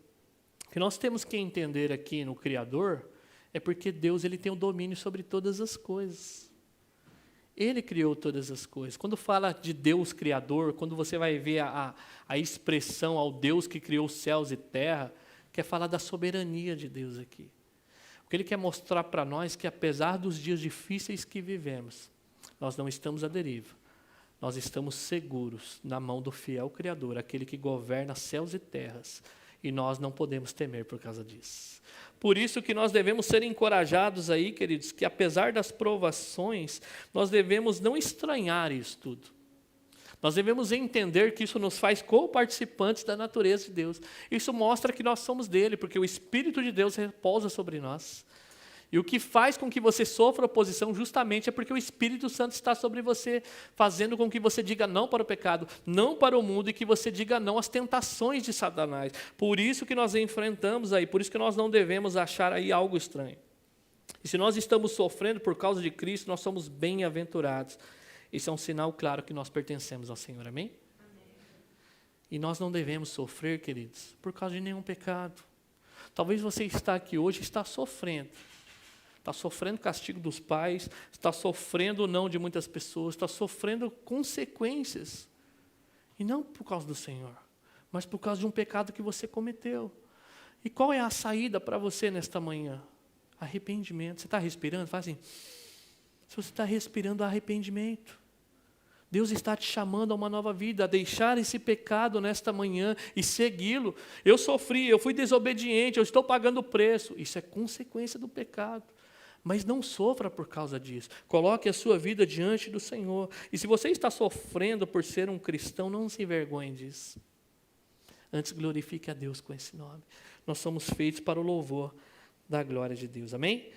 O que nós temos que entender aqui no Criador é porque Deus ele tem o domínio sobre todas as coisas. Ele criou todas as coisas. Quando fala de Deus Criador, quando você vai ver a expressão ao Deus que criou céus e terra, quer falar da soberania de Deus aqui. O que Ele quer mostrar para nós é que apesar dos dias difíceis que vivemos, nós não estamos à deriva. Nós estamos seguros na mão do fiel Criador, aquele que governa céus e terras. E nós não podemos temer por causa disso. Por isso que nós devemos ser encorajados aí, queridos, que apesar das provações, nós devemos não estranhar isso tudo. Nós devemos entender que isso nos faz co-participantes da natureza de Deus. Isso mostra que nós somos dele, porque o Espírito de Deus repousa sobre nós. E o que faz com que você sofra oposição justamente é porque o Espírito Santo está sobre você, fazendo com que você diga não para o pecado, não para o mundo, e que você diga não às tentações de Satanás. Por isso que nós enfrentamos aí, por isso que nós não devemos achar aí algo estranho. E se nós estamos sofrendo por causa de Cristo, nós somos bem-aventurados. Isso é um sinal claro que nós pertencemos ao Senhor, amém? E nós não devemos sofrer, queridos, por causa de nenhum pecado. Talvez você está aqui hoje e está sofrendo castigo dos pais, está sofrendo o não de muitas pessoas, está sofrendo consequências. E não por causa do Senhor, mas por causa de um pecado que você cometeu. E qual é a saída para você nesta manhã? Arrependimento. Você está respirando? Faz assim. Se você está respirando, arrependimento. Deus está te chamando a uma nova vida, a deixar esse pecado nesta manhã e segui-lo. Eu sofri, eu fui desobediente, eu estou pagando o preço. Isso é consequência do pecado. Mas não sofra por causa disso. Coloque a sua vida diante do Senhor. E se você está sofrendo por ser um cristão, não se envergonhe disso. Antes glorifique a Deus com esse nome. Nós somos feitos para o louvor da glória de Deus. Amém?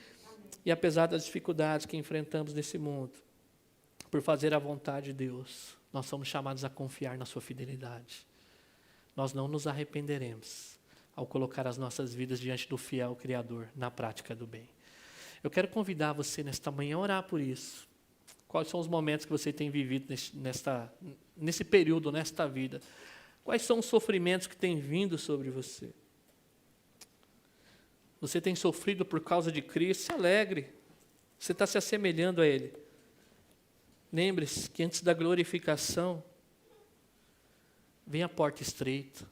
E apesar das dificuldades que enfrentamos nesse mundo, por fazer a vontade de Deus, nós somos chamados a confiar na sua fidelidade. Nós não nos arrependeremos ao colocar as nossas vidas diante do fiel Criador na prática do bem. Eu quero convidar você nesta manhã a orar por isso. Quais são os momentos que você tem vivido nesse período, nesta vida? Quais são os sofrimentos que têm vindo sobre você? Você tem sofrido por causa de Cristo? Se alegre. Você está se assemelhando a Ele. Lembre-se que antes da glorificação, vem a porta estreita.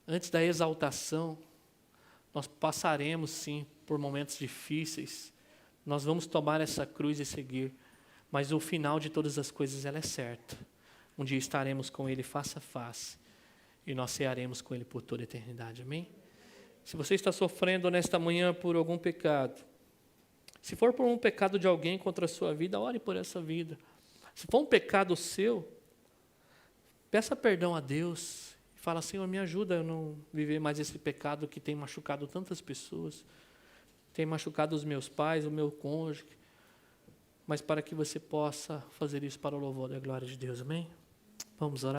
Antes da exaltação, nós passaremos sim por momentos difíceis. Nós vamos tomar essa cruz e seguir. Mas o final de todas as coisas ela é certa. Um dia estaremos com Ele face a face. E nós cearemos com Ele por toda a eternidade. Amém? Se você está sofrendo nesta manhã por algum pecado, se for por um pecado de alguém contra a sua vida, ore por essa vida. Se for um pecado seu, peça perdão a Deus. E fala, Senhor, me ajuda a não viver mais esse pecado que tem machucado tantas pessoas. Tem machucado os meus pais, o meu cônjuge. Mas para que você possa fazer isso para o louvor da glória de Deus. Amém? Vamos orar.